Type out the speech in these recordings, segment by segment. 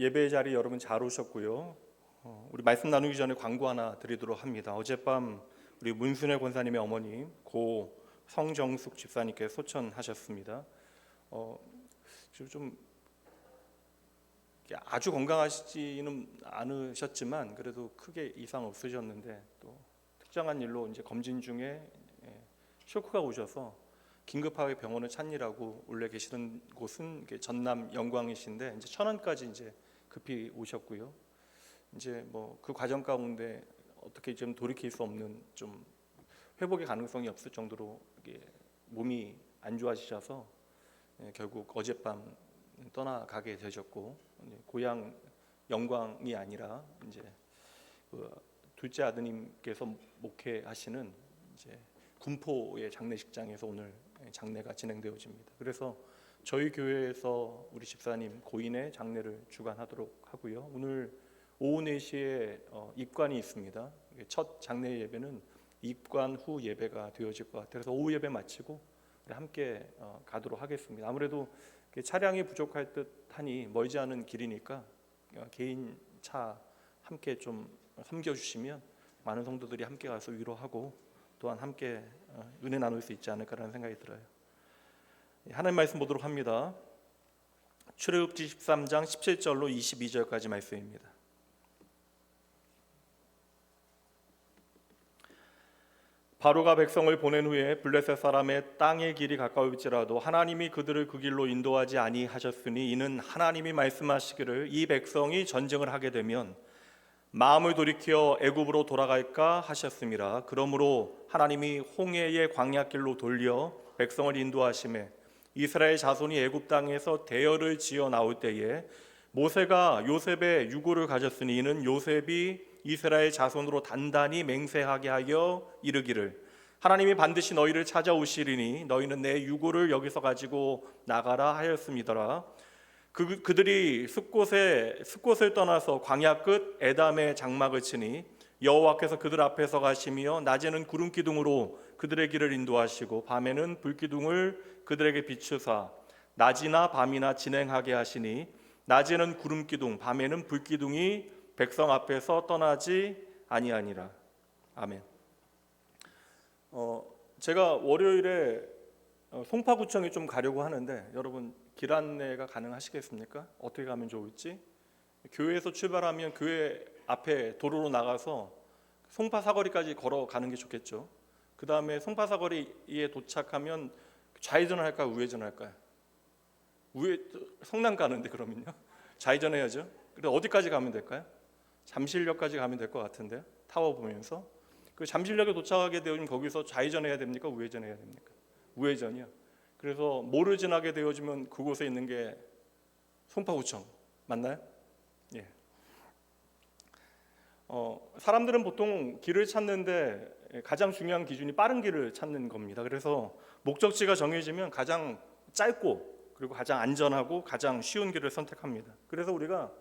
예배 자리 여러분 잘 오셨고요. 우리 말씀 나누기 전에 광고 하나 드리도록 합니다. 어젯밤 우리 문순애 권사님의 어머님 고 성정숙 집사님께 소천하셨습니다. 좀 아주 건강하시지는 않으셨지만 그래도 크게 이상 없으셨는데 또 특정한 일로 이제 검진 중에 쇼크가 오셔서 긴급하게 병원을 찾느라고 원래 계시는 곳은 전남 영광이신데 이제 천안까지 이제 급히 오셨고요. 이제 뭐 그 과정 가운데 어떻게 좀 돌이킬 수 없는 좀 회복의 가능성이 없을 정도로 몸이 안 좋아지셔서 결국 어젯밤 떠나가게 되셨고, 고향 영광이 아니라 이제 그 둘째 아드님께서 목회하시는 이제 군포의 장례식장에서 오늘 장례가 진행되어집니다. 그래서 저희 교회에서 우리 집사님 고인의 장례를 주관하도록 하고요. 오늘 오후 4시에 입관이 있습니다. 첫 장례 예배는 입관 후 예배가 되어질 것 같아요. 그래서 오후 예배 마치고 우리 함께 가도록 하겠습니다. 아무래도 차량이 부족할 듯하니 멀지 않은 길이니까 개인 차 함께 좀 섬겨주시면 많은 성도들이 함께 가서 위로하고 또한 함께 은혜 나눌 수 있지 않을까라는 생각이 들어요. 하나님 말씀 보도록 합니다. 출애굽기 13장 17절로 22절까지 말씀입니다. 바로가 백성을 보낸 후에 블레셋 사람의 땅의 길이 가까울지라도 하나님이 그들을 그 길로 인도하지 아니하셨으니 이는 하나님이 말씀하시기를 이 백성이 전쟁을 하게 되면 마음을 돌이켜 애굽으로 돌아갈까 하셨음이라. 그러므로 하나님이 홍해의 광야길로 돌려 백성을 인도하시매 이스라엘 자손이 애굽 땅에서 대열을 지어 나올 때에 모세가 요셉의 유고를 가졌으니 이는 요셉이 이스라엘 자손으로 단단히 맹세하게 하여 이르기를 하나님이 반드시 너희를 찾아오시리니 너희는 내 유고를 여기서 가지고 나가라 하였음이더라. 그들이 숲곳을 떠나서 광야 끝 에담의 장막을 치니 여호와께서 그들 앞에서 가시며 낮에는 구름 기둥으로 그들의 길을 인도하시고 밤에는 불 기둥을 그들에게 비추사 낮이나 밤이나 진행하게 하시니 낮에는 구름 기둥 밤에는 불 기둥이 백성 앞에서 떠나지 아니하니라. 아멘. 제가 월요일에 송파구청에 좀 가려고 하는데 여러분 길 안내가 가능하시겠습니까? 어떻게 가면 좋을지? 교회에서 출발하면 교회 앞에 도로로 나가서 송파 사거리까지 걸어가는 게 좋겠죠. 그 다음에 송파 사거리에 도착하면 좌회전을 할까요? 우회전을 할까요? 성남 가는데 그러면요? 좌회전해야죠. 그래서 어디까지 가면 될까요? 잠실역까지 가면 될 것 같은데요. 타워 보면서 그 잠실역에 도착하게 되면 거기서 좌회전해야 됩니까? 우회전해야 됩니까? 우회전이요. 그래서 모를 지나게 되어지면 그곳에 있는 게 송파구청 맞나요? 예. 사람들은 보통 길을 찾는데 가장 중요한 기준이 빠른 길을 찾는 겁니다. 그래서 목적지가 정해지면 가장 짧고 그리고 가장 안전하고 가장 쉬운 길을 선택합니다. 그래서 우리가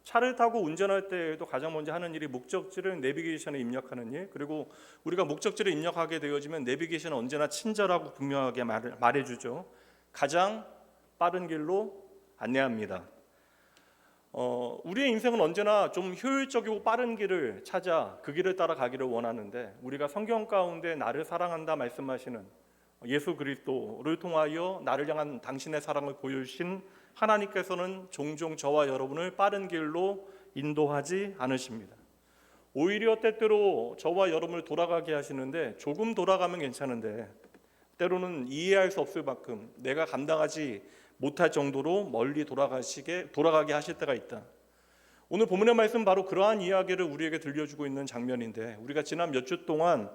차를 타고 운전할 때에도 가장 먼저 하는 일이 목적지를 내비게이션에 입력하는 일, 그리고 우리가 목적지를 입력하게 되어지면 내비게이션은 언제나 친절하고 분명하게 말해주죠. 가장 빠른 길로 안내합니다. 우리의 인생은 언제나 좀 효율적이고 빠른 길을 찾아 그 길을 따라 가기를 원하는데 우리가 성경 가운데 나를 사랑한다 말씀하시는 예수 그리스도를 통하여 나를 향한 당신의 사랑을 보여주신 하나님께서는 종종 저와 여러분을 빠른 길로 인도하지 않으십니다. 오히려 때때로 저와 여러분을 돌아가게 하시는데 조금 돌아가면 괜찮은데 때로는 이해할 수 없을 만큼 내가 감당하지 못할 정도로 멀리 돌아가게 하실 때가 있다. 오늘 본문의 말씀 바로 그러한 이야기를 우리에게 들려주고 있는 장면인데 우리가 지난 몇 주 동안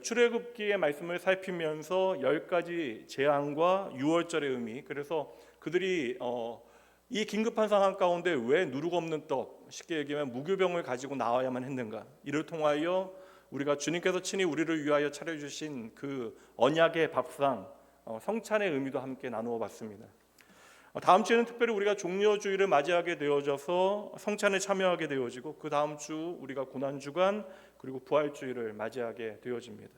출애굽기의 말씀을 살피면서 10가지 재앙과 유월절의 의미, 그래서 그들이 이 긴급한 상황 가운데 왜 누룩 없는 떡, 쉽게 얘기하면 무교병을 가지고 나와야만 했는가, 이를 통하여 우리가 주님께서 친히 우리를 위하여 차려주신 그 언약의 밥상, 성찬의 의미도 함께 나누어 봤습니다. 다음 주에는 특별히 우리가 종려주의를 맞이하게 되어져서 성찬에 참여하게 되어지고 그 다음 주 우리가 고난주간 그리고 부활주의를 맞이하게 되어집니다.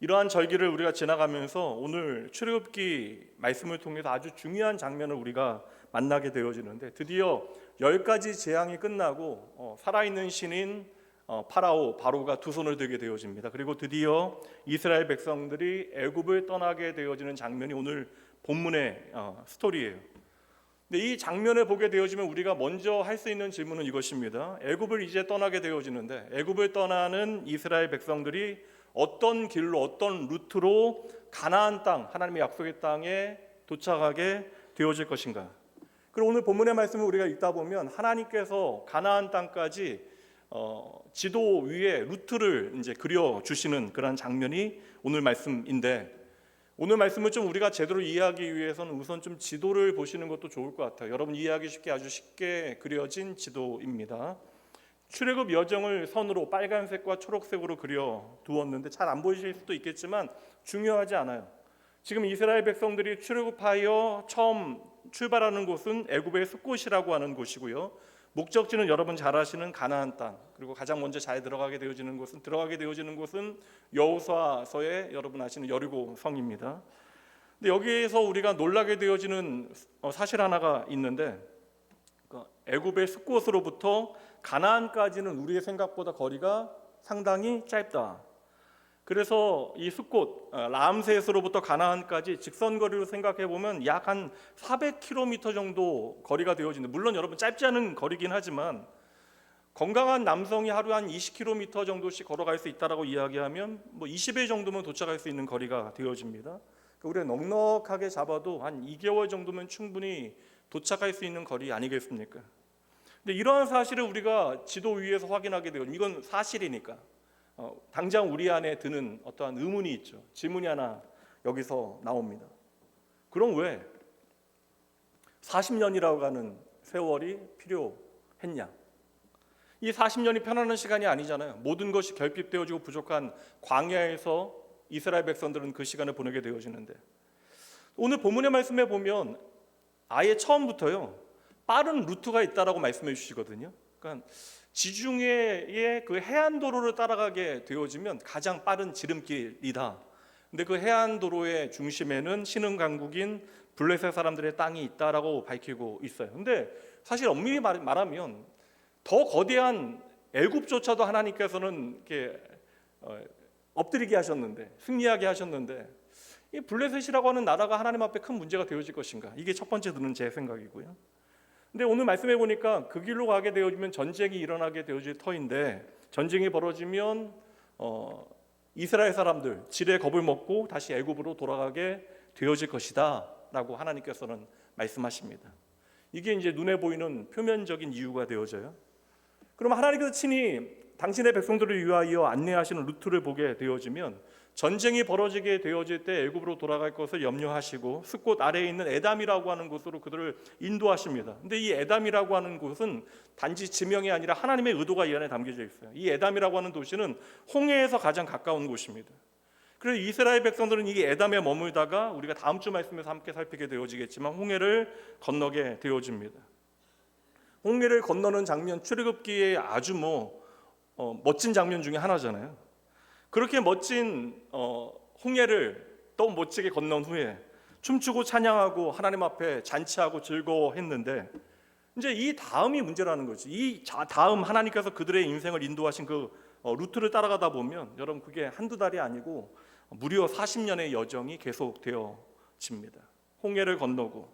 이러한 절기를 우리가 지나가면서 오늘 출애굽기 말씀을 통해서 아주 중요한 장면을 우리가 만나게 되어지는데 드디어 10가지 재앙이 끝나고 살아있는 신인 바로가 두 손을 들게 되어집니다. 그리고 드디어 이스라엘 백성들이 애굽을 떠나게 되어지는 장면이 오늘 본문의 스토리예요. 근데 이 장면을 보게 되어지면 우리가 먼저 할 수 있는 질문은 이것입니다. 애굽을 이제 떠나게 되어지는데 애굽을 떠나는 이스라엘 백성들이 어떤 길로 어떤 루트로 가나안 땅, 하나님의 약속의 땅에 도착하게 되어질 것인가? 그리고 오늘 본문의 말씀을 우리가 읽다 보면 하나님께서 가나안 땅까지 지도 위에 루트를 이제 그려 주시는 그런 장면이 오늘 말씀인데, 오늘 말씀을 좀 우리가 제대로 이해하기 위해서는 우선 좀 지도를 보시는 것도 좋을 것 같아요. 여러분 이해하기 쉽게 아주 쉽게 그려진 지도입니다. 출애굽 여정을 선으로 빨간색과 초록색으로 그려 두었는데 잘 안 보이실 수도 있겠지만 중요하지 않아요. 지금 이스라엘 백성들이 출애굽하여 처음 출발하는 곳은 애굽의 숫곳이라고 하는 곳이고요. 목적지는 여러분 잘 아시는 가나안 땅, 그리고 가장 먼저 잘 들어가게 되어지는 곳은 여호수아서에 여러분 아시는 여리고 성입니다. 근데 여기에서 우리가 놀라게 되어지는 사실 하나가 있는데, 애굽의 숫곳으로부터 가나안까지는 우리의 생각보다 거리가 상당히 짧다. 그래서 이 숫곳 람셋으로부터 가나안까지 직선거리로 생각해 보면 약 한 400km 정도 거리가 되어지는데, 물론 여러분 짧지 않은 거리긴 하지만 건강한 남성이 하루 한 20km 정도씩 걸어갈 수 있다라고 이야기하면 20회 정도면 도착할 수 있는 거리가 되어집니다. 우리가 넉넉하게 잡아도 한 2개월 정도면 충분히 도착할 수 있는 거리 아니겠습니까? 근데 이러한 사실을 우리가 지도 위에서 확인하게 되면 이건 사실이니까 당장 우리 안에 드는 어떠한 의문이 있죠. 질문이 하나 여기서 나옵니다. 그럼 왜 40년이라고 하는 세월이 필요했냐? 이 40년이 편안한 시간이 아니잖아요. 모든 것이 결핍되어지고 부족한 광야에서 이스라엘 백성들은 그 시간을 보내게 되어지는데, 오늘 본문의 말씀에 보면 아예 처음부터요 빠른 루트가 있다라고 말씀해 주시거든요. 그러니까 지중해의 그 해안도로를 따라가게 되어지면 가장 빠른 지름길이다. 근데 그 해안도로의 중심에는 신흥강국인 블레셋 사람들의 땅이 있다라고 밝히고 있어요. 근데 사실 엄밀히 말하면 더 거대한 애굽조차도 하나님께서는 이렇게 엎드리게 하셨는데, 승리하게 하셨는데, 이 블레셋이라고 하는 나라가 하나님 앞에 큰 문제가 되어질 것인가? 이게 첫 번째 드는 제 생각이고요. 근데 오늘 말씀해 보니까 그 길로 가게 되어지면 전쟁이 일어나게 되어질 터인데, 전쟁이 벌어지면 이스라엘 사람들 지레 겁을 먹고 다시 애굽으로 돌아가게 되어질 것이다 라고 하나님께서는 말씀하십니다. 이게 이제 눈에 보이는 표면적인 이유가 되어져요. 그럼 하나님께서 친히 당신의 백성들을 위하여 안내하시는 루트를 보게 되어지면 전쟁이 벌어지게 되어질 때 애굽으로 돌아갈 것을 염려하시고 숫곳 아래에 있는 에담이라고 하는 곳으로 그들을 인도하십니다. 근데 이 에담이라고 하는 곳은 단지 지명이 아니라 하나님의 의도가 이 안에 담겨져 있어요. 이 에담이라고 하는 도시는 홍해에서 가장 가까운 곳입니다. 그래서 이스라엘 백성들은 이 에담에 머물다가 우리가 다음 주 말씀에서 함께 살피게 되어지겠지만 홍해를 건너게 되어집니다. 홍해를 건너는 장면, 출애굽기에 아주 멋진 장면 중에 하나잖아요. 그렇게 멋진 홍해를 또 멋지게 건넌 후에 춤추고 찬양하고 하나님 앞에 잔치하고 즐거워했는데, 이제 이 다음이 문제라는 거지. 이 다음 하나님께서 그들의 인생을 인도하신 그 루트를 따라가다 보면 여러분 그게 한두 달이 아니고 무려 40년의 여정이 계속되어집니다. 홍해를 건너고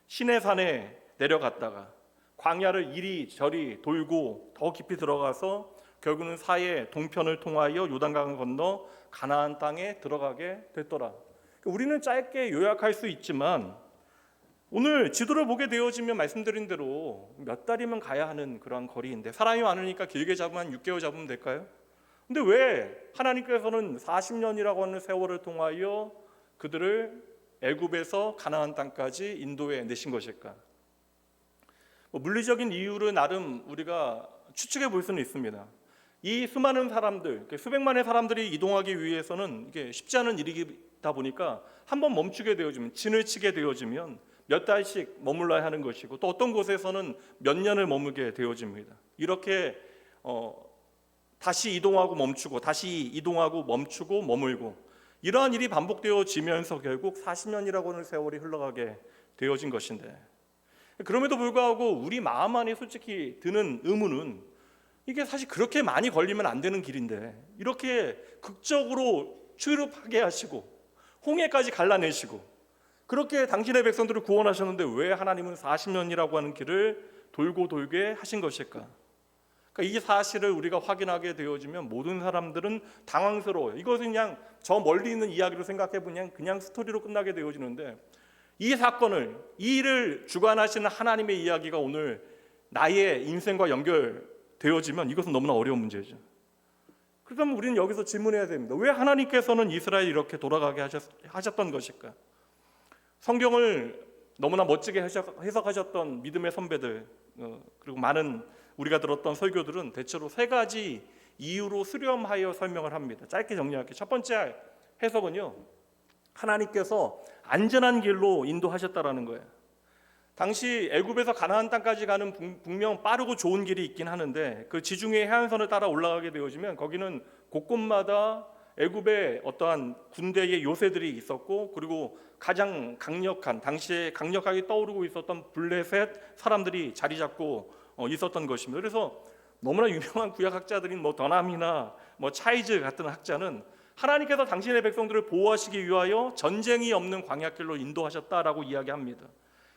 시내산에 내려갔다가 광야를 이리저리 돌고 더 깊이 들어가서 결국은 사해 동편을 통하여 요단강을 건너 가나안 땅에 들어가게 됐더라. 우리는 짧게 요약할 수 있지만 오늘 지도를 보게 되어지면 말씀드린 대로 몇 달이면 가야 하는 그러한 거리인데, 사람이 많으니까 길게 잡으면 6개월 잡으면 될까요? 근데 왜 하나님께서는 40년이라고 하는 세월을 통하여 그들을 애굽에서 가나안 땅까지 인도해 내신 것일까? 물리적인 이유를 나름 우리가 추측해 볼 수는 있습니다. 이 수많은 사람들, 수백만의 사람들이 이동하기 위해서는 이게 쉽지 않은 일이다 보니까 한번 멈추게 되어지면, 진을 치게 되어지면 몇 달씩 머물러야 하는 것이고, 또 어떤 곳에서는 몇 년을 머물게 되어집니다. 이렇게 다시 이동하고 멈추고 다시 이동하고 멈추고 머물고, 이러한 일이 반복되어지면서 결국 40년이라고 하는 세월이 흘러가게 되어진 것인데, 그럼에도 불구하고 우리 마음 안에 솔직히 드는 의문은, 이게 사실 그렇게 많이 걸리면 안 되는 길인데 이렇게 극적으로 추격하게 하시고 홍해까지 갈라내시고 그렇게 당신의 백성들을 구원하셨는데 왜 하나님은 40년이라고 하는 길을 돌고 돌게 하신 것일까? 그러니까 이 사실을 우리가 확인하게 되어지면 모든 사람들은 당황스러워요. 이것은 그냥 저 멀리 있는 이야기로 생각해 보면 그냥 스토리로 끝나게 되어지는데, 이 사건을, 이 일을 주관하시는 하나님의 이야기가 오늘 나의 인생과 연결되어지면 이것은 너무나 어려운 문제죠. 그렇다면 우리는 여기서 질문해야 됩니다. 왜 하나님께서는 이스라엘을 이렇게 돌아가게 하셨던 것일까? 성경을 너무나 멋지게 해석하셨던 믿음의 선배들, 그리고 많은 우리가 들었던 설교들은 대체로 세 가지 이유로 수렴하여 설명을 합니다. 짧게 정리할게요. 첫 번째 해석은요, 하나님께서 안전한 길로 인도하셨다라는 거예요. 당시 애굽에서 가나안 땅까지 가는 분명 빠르고 좋은 길이 있긴 하는데, 그 지중해 해안선을 따라 올라가게 되어지면 거기는 곳곳마다 애굽의 어떠한 군대의 요새들이 있었고, 그리고 가장 강력한, 당시에 강력하게 떠오르고 있었던 블레셋 사람들이 자리 잡고 있었던 것입니다. 그래서 너무나 유명한 구약학자들인 더남이나 차이즈 같은 학자는 하나님께서 당신의 백성들을 보호하시기 위하여 전쟁이 없는 광야길로 인도하셨다라고 이야기합니다.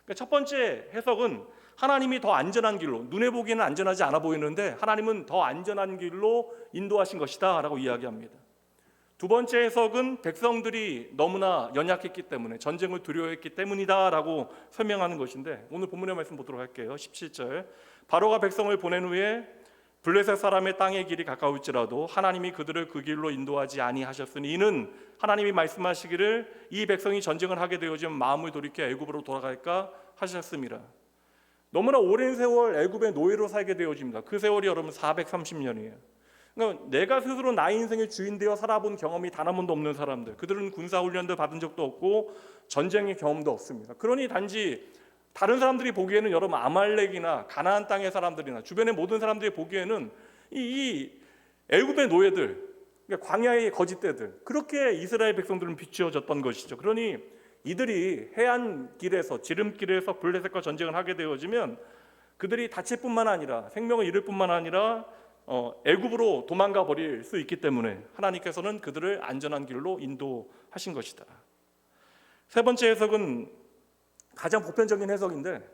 그러니까 첫 번째 해석은 하나님이 더 안전한 길로, 눈에 보기에는 안전하지 않아 보이는데 하나님은 더 안전한 길로 인도하신 것이다 라고 이야기합니다. 두 번째 해석은 백성들이 너무나 연약했기 때문에, 전쟁을 두려워했기 때문이다 라고 설명하는 것인데, 오늘 본문의 말씀 보도록 할게요. 17절, 바로가 백성을 보낸 후에 블레셋 사람의 땅의 길이 가까울지라도 하나님이 그들을 그 길로 인도하지 아니하셨으니 이는 하나님이 말씀하시기를 이 백성이 전쟁을 하게 되어지면 마음을 돌이켜 애굽으로 돌아갈까 하셨습니다. 너무나 오랜 세월 애굽의 노예로 살게 되어집니다. 그 세월이 여러분 430년이에요. 그러니까 내가 스스로 나의 인생의 주인 되어 살아본 경험이 단 한 번도 없는 사람들, 그들은 군사훈련도 받은 적도 없고 전쟁의 경험도 없습니다. 그러니 단지 다른 사람들이 보기에는 여러분 아말렉이나 가나안 땅의 사람들이나 주변의 모든 사람들이 보기에는 이 애굽의 노예들, 그러니까 광야의 거짓대들, 그렇게 이스라엘 백성들은 비추어졌던 것이죠. 그러니 이들이 해안길에서, 지름길에서 블레셋과 전쟁을 하게 되어지면 그들이 다칠 뿐만 아니라 생명을 잃을 뿐만 아니라 애굽으로 도망가 버릴 수 있기 때문에 하나님께서는 그들을 안전한 길로 인도하신 것이다. 세 번째 해석은 가장 보편적인 해석인데,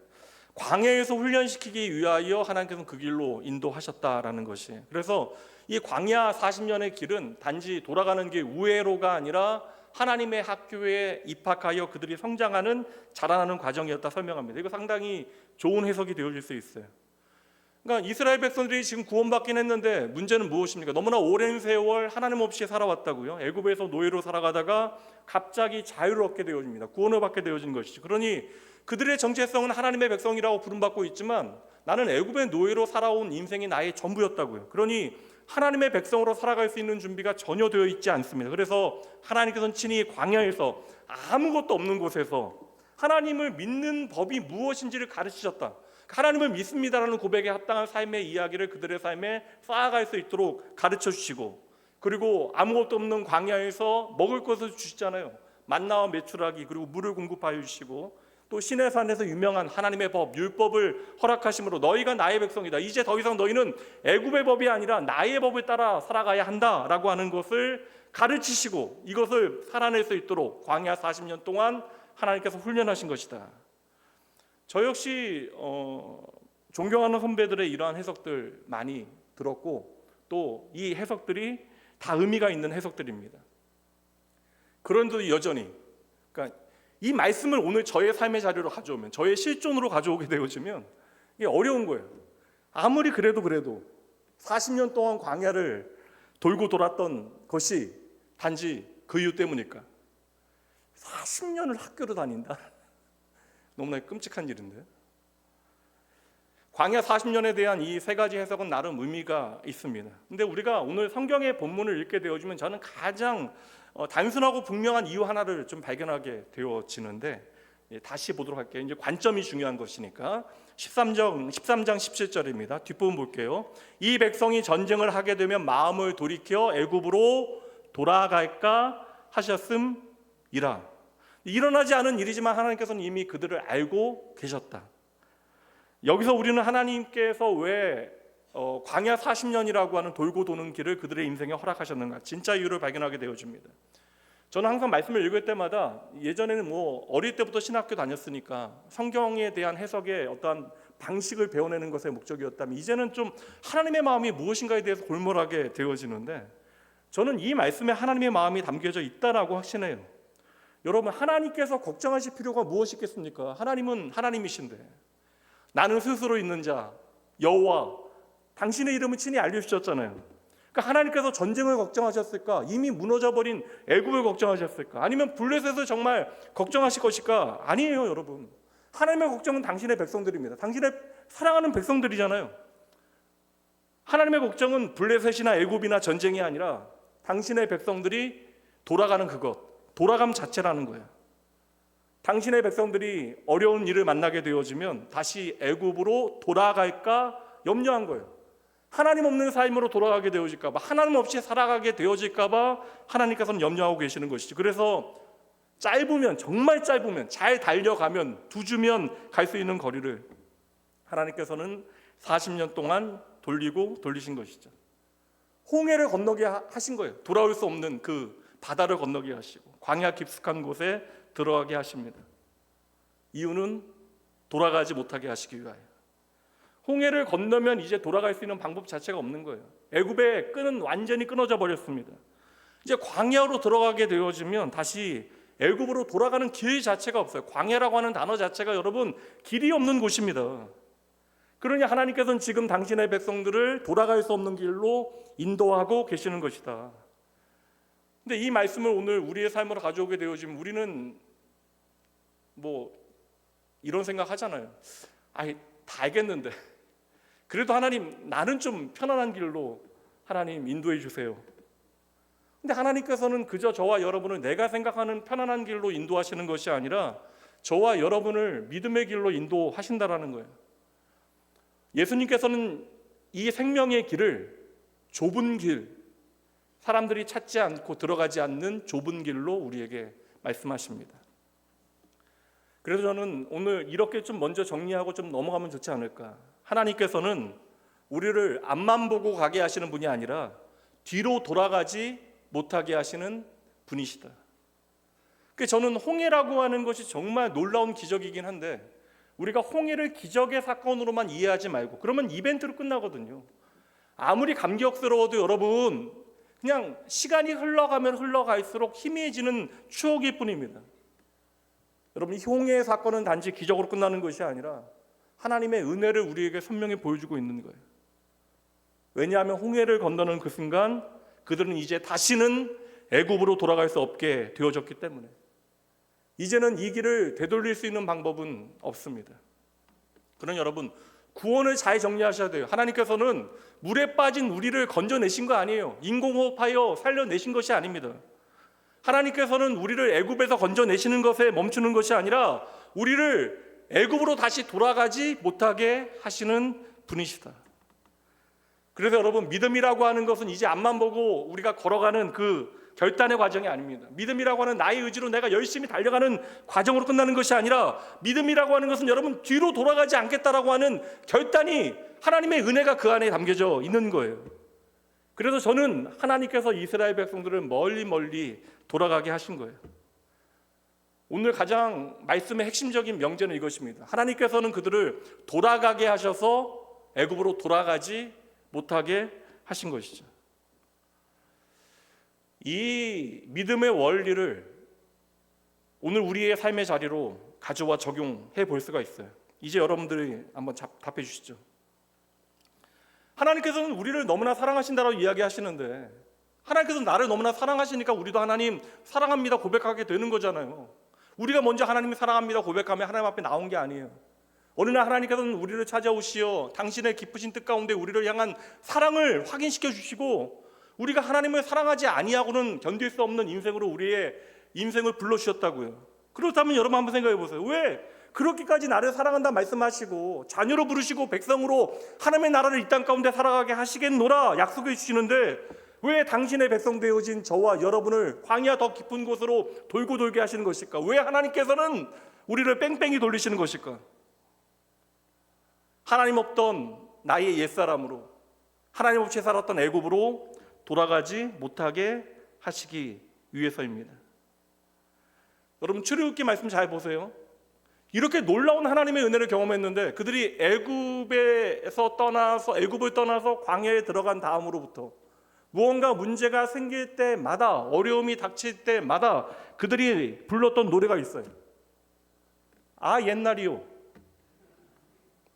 광야에서 훈련시키기 위하여 하나님께서는 그 길로 인도하셨다라는 것이에요. 그래서 이 광야 40년의 길은 단지 돌아가는 길, 우회로가 아니라 하나님의 학교에 입학하여 그들이 성장하는, 자라나는 과정이었다 설명합니다. 이거 상당히 좋은 해석이 되어질 수 있어요. 그러니까 이스라엘 백성들이 지금 구원받긴 했는데 문제는 무엇입니까? 너무나 오랜 세월 하나님 없이 살아왔다고요. 애굽에서 노예로 살아가다가 갑자기 자유를 얻게 되어집니다. 구원을 받게 되어진 것이죠. 그러니 그들의 정체성은 하나님의 백성이라고 부름받고 있지만 나는 애굽의 노예로 살아온 인생이 나의 전부였다고요. 그러니 하나님의 백성으로 살아갈 수 있는 준비가 전혀 되어 있지 않습니다. 그래서 하나님께서는 친히 광야에서 아무것도 없는 곳에서 하나님을 믿는 법이 무엇인지를 가르치셨다. 하나님을 믿습니다라는 고백에 합당한 삶의 이야기를 그들의 삶에 쌓아갈 수 있도록 가르쳐 주시고, 그리고 아무것도 없는 광야에서 먹을 것을 주시잖아요. 만나와 메추라기, 그리고 물을 공급하여 주시고, 또 시내 산에서 유명한 하나님의 법, 율법을 허락하심으로 너희가 나의 백성이다. 이제 더 이상 너희는 애굽의 법이 아니라 나의 법을 따라 살아가야 한다라고 하는 것을 가르치시고, 이것을 살아낼 수 있도록 광야 40년 동안 하나님께서 훈련하신 것이다. 저 역시 존경하는 선배들의 이러한 해석들 많이 들었고, 또 이 해석들이 다 의미가 있는 해석들입니다. 그런데도 여전히, 그러니까 이 말씀을 오늘 저의 삶의 자료로 가져오면, 저의 실존으로 가져오게 되어지면 이게 어려운 거예요. 아무리 그래도 40년 동안 광야를 돌고 돌았던 것이 단지 그 이유 때문일까? 40년을 학교를 다닌다? 너무나 끔찍한 일인데, 광야 40년에 대한 이 세 가지 해석은 나름 의미가 있습니다. 근데 우리가 오늘 성경의 본문을 읽게 되어지면 저는 가장 단순하고 분명한 이유 하나를 좀 발견하게 되어지는데, 다시 보도록 할게요. 이제 관점이 중요한 것이니까 13장 17절입니다. 뒷부분 볼게요. 이 백성이 전쟁을 하게 되면 마음을 돌이켜 애굽으로 돌아갈까 하셨음이라. 일어나지 않은 일이지만 하나님께서는 이미 그들을 알고 계셨다. 여기서 우리는 하나님께서 왜 광야 40년이라고 하는 돌고 도는 길을 그들의 인생에 허락하셨는가, 진짜 이유를 발견하게 되어집니다. 저는 항상 말씀을 읽을 때마다, 예전에는 어릴 때부터 신학교 다녔으니까 성경에 대한 해석의 어떠한 방식을 배워내는 것의 목적이었다면, 이제는 좀 하나님의 마음이 무엇인가에 대해서 골몰하게 되어지는데, 저는 이 말씀에 하나님의 마음이 담겨져 있다라고 확신해요. 여러분, 하나님께서 걱정하실 필요가 무엇이 있겠습니까? 하나님은 하나님이신데, 나는 스스로 있는 자 여호와, 당신의 이름은 친히 알려주셨잖아요. 그러니까 하나님께서 전쟁을 걱정하셨을까? 이미 무너져버린 애굽을 걱정하셨을까? 아니면 블레셋을 정말 걱정하실 것일까? 아니에요, 여러분. 하나님의 걱정은 당신의 백성들입니다. 당신의 사랑하는 백성들이잖아요. 하나님의 걱정은 블레셋이나 애굽이나 전쟁이 아니라 당신의 백성들이 돌아가는 그것, 돌아감 자체라는 거예요. 당신의 백성들이 어려운 일을 만나게 되어지면 다시 애굽으로 돌아갈까 염려한 거예요. 하나님 없는 삶으로 돌아가게 되어질까 봐, 하나님 없이 살아가게 되어질까 봐 하나님께서는 염려하고 계시는 것이죠. 그래서 짧으면, 정말 짧으면, 잘 달려가면, 두 주면 갈 수 있는 거리를 하나님께서는 40년 동안 돌리신 것이죠. 홍해를 건너게 하신 거예요. 돌아올 수 없는 그 바다를 건너게 하시고 광야 깊숙한 곳에 들어가게 하십니다. 이유는 돌아가지 못하게 하시기 위하여. 홍해를 건너면 이제 돌아갈 수 있는 방법 자체가 없는 거예요. 애굽의 끈은 완전히 끊어져 버렸습니다. 이제 광야로 들어가게 되어지면 다시 애굽으로 돌아가는 길 자체가 없어요. 광야라고 하는 단어 자체가 여러분 길이 없는 곳입니다. 그러니 하나님께서는 지금 당신의 백성들을 돌아갈 수 없는 길로 인도하고 계시는 것이다. 근데 이 말씀을 오늘 우리의 삶으로 가져오게 되어지면 우리는 이런 생각 하잖아요. 다 알겠는데 그래도 하나님, 나는 좀 편안한 길로 하나님 인도해 주세요. 근데 하나님께서는 그저 저와 여러분을 내가 생각하는 편안한 길로 인도하시는 것이 아니라 저와 여러분을 믿음의 길로 인도하신다라는 거예요. 예수님께서는 이 생명의 길을 좁은 길, 사람들이 찾지 않고 들어가지 않는 좁은 길로 우리에게 말씀하십니다. 그래서 저는 오늘 이렇게 좀 먼저 정리하고 좀 넘어가면 좋지 않을까. 하나님께서는 우리를 앞만 보고 가게 하시는 분이 아니라 뒤로 돌아가지 못하게 하시는 분이시다. 저는 홍해라고 하는 것이 정말 놀라운 기적이긴 한데, 우리가 홍해를 기적의 사건으로만 이해하지 말고, 그러면 이벤트로 끝나거든요. 아무리 감격스러워도 여러분, 그냥 시간이 흘러가면 흘러갈수록 희미해지는 추억일 뿐입니다. 여러분, 이 홍해의 사건은 단지 기적으로 끝나는 것이 아니라 하나님의 은혜를 우리에게 선명히 보여주고 있는 거예요. 왜냐하면 홍해를 건너는 그 순간 그들은 이제 다시는 애굽으로 돌아갈 수 없게 되어졌기 때문에 이제는 이 길을 되돌릴 수 있는 방법은 없습니다. 그러니 여러분, 구원을 잘 정리하셔야 돼요. 하나님께서는 물에 빠진 우리를 건져내신 거 아니에요. 인공호흡하여 살려내신 것이 아닙니다. 하나님께서는 우리를 애굽에서 건져내시는 것에 멈추는 것이 아니라 우리를 애굽으로 다시 돌아가지 못하게 하시는 분이시다. 그래서 여러분, 믿음이라고 하는 것은 이제 앞만 보고 우리가 걸어가는 그 결단의 과정이 아닙니다. 믿음이라고 하는 나의 의지로 내가 열심히 달려가는 과정으로 끝나는 것이 아니라, 믿음이라고 하는 것은 여러분 뒤로 돌아가지 않겠다라고 하는 결단이, 하나님의 은혜가 그 안에 담겨져 있는 거예요. 그래서 저는 하나님께서 이스라엘 백성들을 멀리 돌아가게 하신 거예요. 오늘 가장 말씀의 핵심적인 명제는 이것입니다. 하나님께서는 그들을 돌아가게 하셔서 애굽으로 돌아가지 못하게 하신 것이죠. 이 믿음의 원리를 오늘 우리의 삶의 자리로 가져와 적용해 볼 수가 있어요. 이제 여러분들이 한번 답해 주시죠. 하나님께서는 우리를 너무나 사랑하신다고 이야기하시는데, 하나님께서는 나를 너무나 사랑하시니까 우리도 하나님 사랑합니다 고백하게 되는 거잖아요. 우리가 먼저 하나님이 사랑합니다 고백하면 하나님 앞에 나온 게 아니에요. 어느 날 하나님께서는 우리를 찾아오시어 당신의 기쁘신 뜻 가운데 우리를 향한 사랑을 확인시켜 주시고, 우리가 하나님을 사랑하지 아니하고는 견딜 수 없는 인생으로 우리의 인생을 불러주셨다고요. 그렇다면 여러분 한번 생각해 보세요. 왜 그렇게까지 나를 사랑한다 말씀하시고 자녀로 부르시고 백성으로 하나님의 나라를 이 땅 가운데 살아가게 하시겠노라 약속해 주시는데, 왜 당신의 백성 되어진 저와 여러분을 광야 더 깊은 곳으로 돌고 돌게 하시는 것일까? 왜 하나님께서는 우리를 뺑뺑이 돌리시는 것일까? 하나님 없던 나의 옛사람으로, 하나님 없이 살았던 애굽으로 돌아가지 못하게 하시기 위해서입니다. 여러분, 출애굽기 말씀 잘 보세요. 이렇게 놀라운 하나님의 은혜를 경험했는데 그들이 애굽을 떠나서 광야에 들어간 다음으로부터 무언가 문제가 생길 때마다, 어려움이 닥칠 때마다 그들이 불렀던 노래가 있어요. 아, 옛날이요.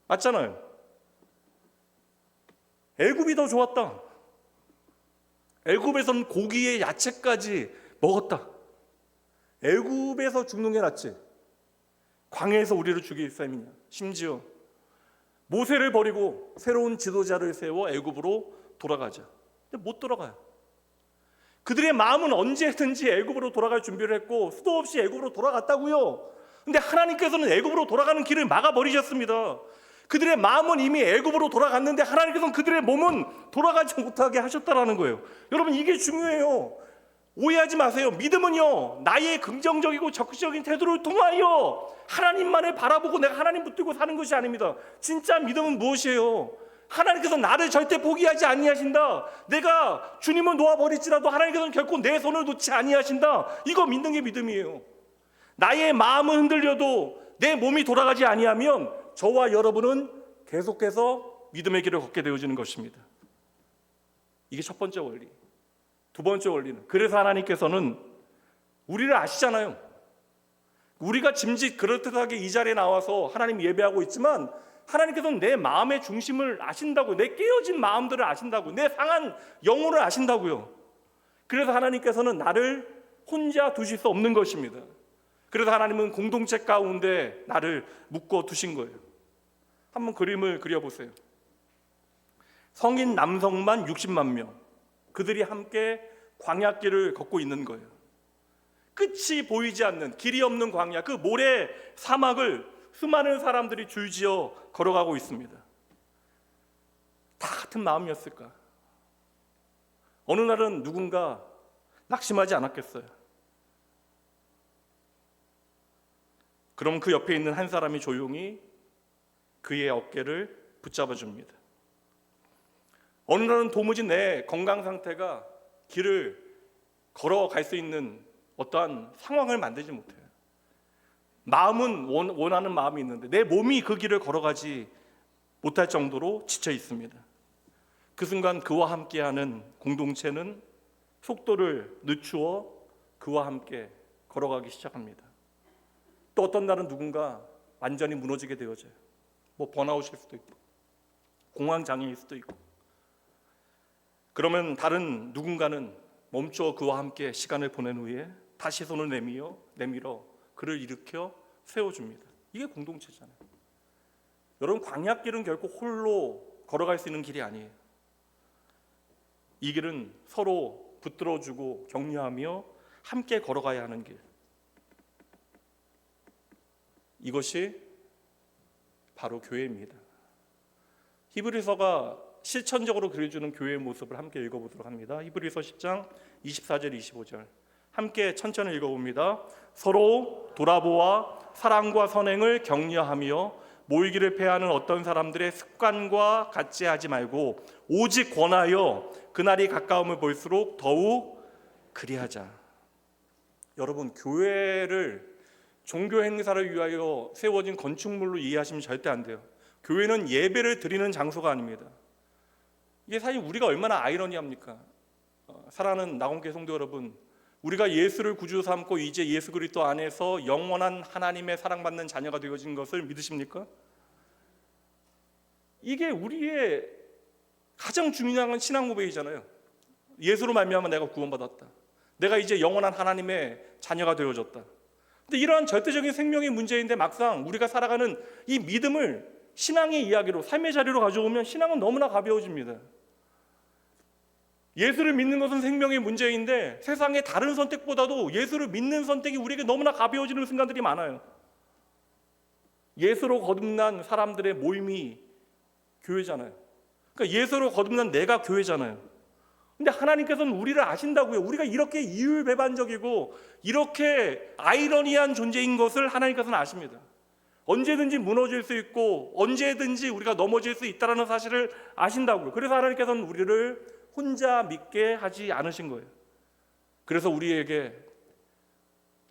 맞잖아요. 애굽이 더 좋았다. 애굽에선 고기에 야채까지 먹었다. 애굽에서 죽는 게 낫지. 광야에서 우리를 죽일 셈이냐. 심지어 모세를 버리고 새로운 지도자를 세워 애굽으로 돌아가자. 근데 못 돌아가요. 그들의 마음은 언제든지 애굽으로 돌아갈 준비를 했고 수도 없이 애굽으로 돌아갔다고요. 근데 하나님께서는 애굽으로 돌아가는 길을 막아버리셨습니다. 그들의 마음은 이미 애굽으로 돌아갔는데 하나님께서는 그들의 몸은 돌아가지 못하게 하셨다라는 거예요. 여러분, 이게 중요해요. 오해하지 마세요. 믿음은요, 나의 긍정적이고 적극적인 태도를 통하여 하나님만을 바라보고 내가 하나님 붙들고 사는 것이 아닙니다. 진짜 믿음은 무엇이에요? 하나님께서 나를 절대 포기하지 아니하신다. 내가 주님을 놓아버릴지라도 하나님께서는 결코 내 손을 놓지 아니하신다. 이거 믿는 게 믿음이에요. 나의 마음은 흔들려도 내 몸이 돌아가지 아니하면 저와 여러분은 계속해서 믿음의 길을 걷게 되어지는 것입니다. 이게 첫 번째 원리. 두 번째 원리는, 그래서 하나님께서는 우리를 아시잖아요. 우리가 짐짓 그럴듯하게 이 자리에 나와서 하나님 예배하고 있지만 하나님께서는 내 마음의 중심을 아신다고, 내 깨어진 마음들을 아신다고, 내 상한 영혼을 아신다고요. 그래서 하나님께서는 나를 혼자 두실 수 없는 것입니다. 그래서 하나님은 공동체 가운데 나를 묶어 두신 거예요. 한번 그림을 그려보세요. 성인 남성만 60만 명, 그들이 함께 광야길을 걷고 있는 거예요. 끝이 보이지 않는, 길이 없는 광야, 그 모래 사막을 수많은 사람들이 줄지어 걸어가고 있습니다. 다 같은 마음이었을까? 어느 날은 누군가 낙심하지 않았겠어요? 그럼 그 옆에 있는 한 사람이 조용히 그의 어깨를 붙잡아 줍니다. 어느 날은 도무지 내 건강 상태가 길을 걸어갈 수 있는 어떠한 상황을 만들지 못해요. 마음은 원하는 마음이 있는데 내 몸이 그 길을 걸어가지 못할 정도로 지쳐 있습니다. 그 순간 그와 함께하는 공동체는 속도를 늦추어 그와 함께 걸어가기 시작합니다. 또 어떤 날은 누군가 완전히 무너지게 되어져요. 뭐 번아웃일 수도 있고 공황장애일 수도 있고. 그러면 다른 누군가는 멈춰 그와 함께 시간을 보낸 후에 다시 손을 내밀어 그를 일으켜 세워줍니다. 이게 공동체잖아요. 여러분, 광야길은 결코 홀로 걸어갈 수 있는 길이 아니에요. 이 길은 서로 붙들어주고 격려하며 함께 걸어가야 하는 길. 이것이 바로 교회입니다. 히브리서가 실천적으로 그려주는 교회의 모습을 함께 읽어보도록 합니다. 히브리서 10장 24절 25절 함께 천천히 읽어봅니다. 서로 돌아보아 사랑과 선행을 격려하며 모이기를 패하는 어떤 사람들의 습관과 같이 하지 말고 오직 권하여 그날이 가까움을 볼수록 더욱 그리하자. 여러분, 교회를 종교 행사를 위하여 세워진 건축물로 이해하시면 절대 안 돼요. 교회는 예배를 드리는 장소가 아닙니다. 이게 사실 우리가 얼마나 아이러니합니까? 사랑하는 나곤교회 성도 여러분, 우리가 예수를 구주 삼고 이제 예수 그리스도 안에서 영원한 하나님의 사랑받는 자녀가 되어진 것을 믿으십니까? 이게 우리의 가장 중요한 신앙 고백이잖아요. 예수로 말미암아 내가 구원받았다. 내가 이제 영원한 하나님의 자녀가 되어졌다. 근데 이러한 절대적인 생명의 문제인데 막상 우리가 살아가는 이 믿음을 신앙의 이야기로, 삶의 자리로 가져오면 신앙은 너무나 가벼워집니다. 예수를 믿는 것은 생명의 문제인데 세상의 다른 선택보다도 예수를 믿는 선택이 우리에게 너무나 가벼워지는 순간들이 많아요. 예수로 거듭난 사람들의 모임이 교회잖아요. 그러니까 예수로 거듭난 내가 교회잖아요. 근데 하나님께서는 우리를 아신다고요. 우리가 이렇게 이율배반적이고 이렇게 아이러니한 존재인 것을 하나님께서는 아십니다. 언제든지 무너질 수 있고 언제든지 우리가 넘어질 수 있다는 사실을 아신다고요. 그래서 하나님께서는 우리를 혼자 믿게 하지 않으신 거예요. 그래서 우리에게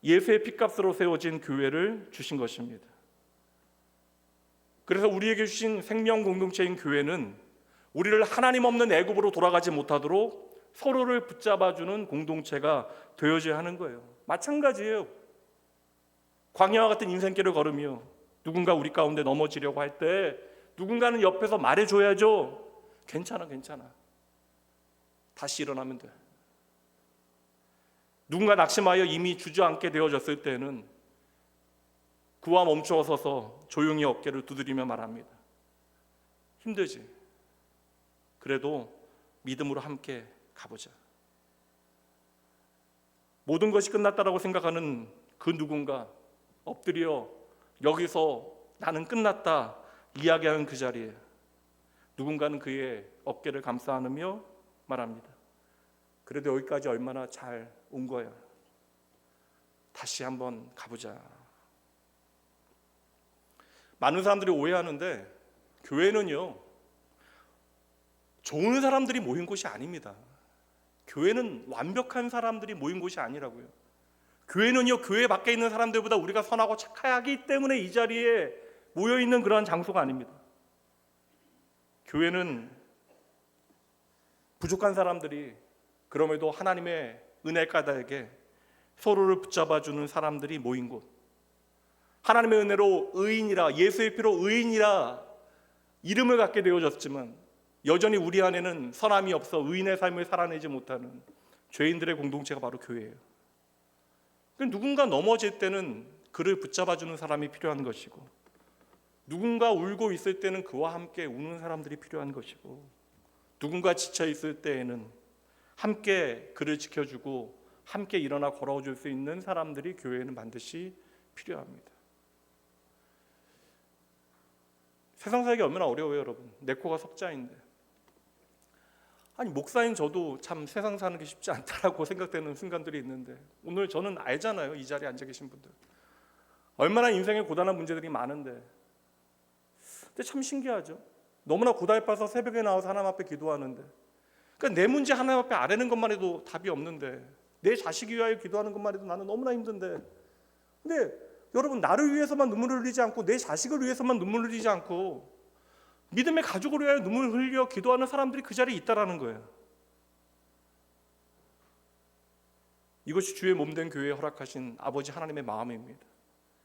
예수의 피값으로 세워진 교회를 주신 것입니다. 그래서 우리에게 주신 생명 공동체인 교회는 우리를 하나님 없는 애굽으로 돌아가지 못하도록 서로를 붙잡아주는 공동체가 되어져야 하는 거예요. 마찬가지예요. 광야와 같은 인생길을 걸으며 누군가 우리 가운데 넘어지려고 할 때 누군가는 옆에서 말해줘야죠. 괜찮아. 다시 일어나면 돼. 누군가 낙심하여 이미 주저앉게 되어졌을 때는 그와 멈추어 서서 조용히 어깨를 두드리며 말합니다. 힘들지? 그래도 믿음으로 함께 가보자. 모든 것이 끝났다라고 생각하는 그 누군가 엎드려 여기서 나는 끝났다 이야기하는 그 자리에 누군가는 그의 어깨를 감싸 안으며 말합니다. 그래도 여기까지 얼마나 잘 온 거야. 다시 한번 가보자. 많은 사람들이 오해하는데 교회는요, 좋은 사람들이 모인 곳이 아닙니다. 교회는 완벽한 사람들이 모인 곳이 아니라고요. 교회는요, 교회 밖에 있는 사람들보다 우리가 선하고 착하기 때문에 이 자리에 모여있는 그러한 장소가 아닙니다. 교회는 부족한 사람들이 그럼에도 하나님의 은혜 까닭에 서로를 붙잡아주는 사람들이 모인 곳, 하나님의 은혜로 의인이라, 예수의 피로 의인이라 이름을 갖게 되어졌지만 여전히 우리 안에는 선함이 없어 의인의 삶을 살아내지 못하는 죄인들의 공동체가 바로 교회예요. 누군가 넘어질 때는 그를 붙잡아주는 사람이 필요한 것이고, 누군가 울고 있을 때는 그와 함께 우는 사람들이 필요한 것이고, 누군가 지쳐 있을 때에는 함께 그를 지켜주고 함께 일어나 걸어줄 수 있는 사람들이 교회에는 반드시 필요합니다. 세상 살기 얼마나 어려워요, 여러분. 내 코가 석자인데. 아니, 목사인 저도 참 세상 사는 게 쉽지 않다라고 생각되는 순간들이 있는데, 오늘 저는 알잖아요, 이 자리에 앉아 계신 분들 얼마나 인생에 고단한 문제들이 많은데. 근데 참 신기하죠. 너무나 고달파서 새벽에 나와서 하나님 앞에 기도하는데, 그러니까 내 문제 하나님 앞에 아뢰는 것만 해도 답이 없는데, 내 자식 위하여 기도하는 것만 해도 나는 너무나 힘든데, 근데 여러분, 나를 위해서만 눈물을 흘리지 않고 내 자식을 위해서만 눈물을 흘리지 않고 믿음의 가족을 위하여 눈물을 흘려 기도하는 사람들이 그 자리에 있다라는 거예요. 이것이 주의 몸된 교회에 허락하신 아버지 하나님의 마음입니다.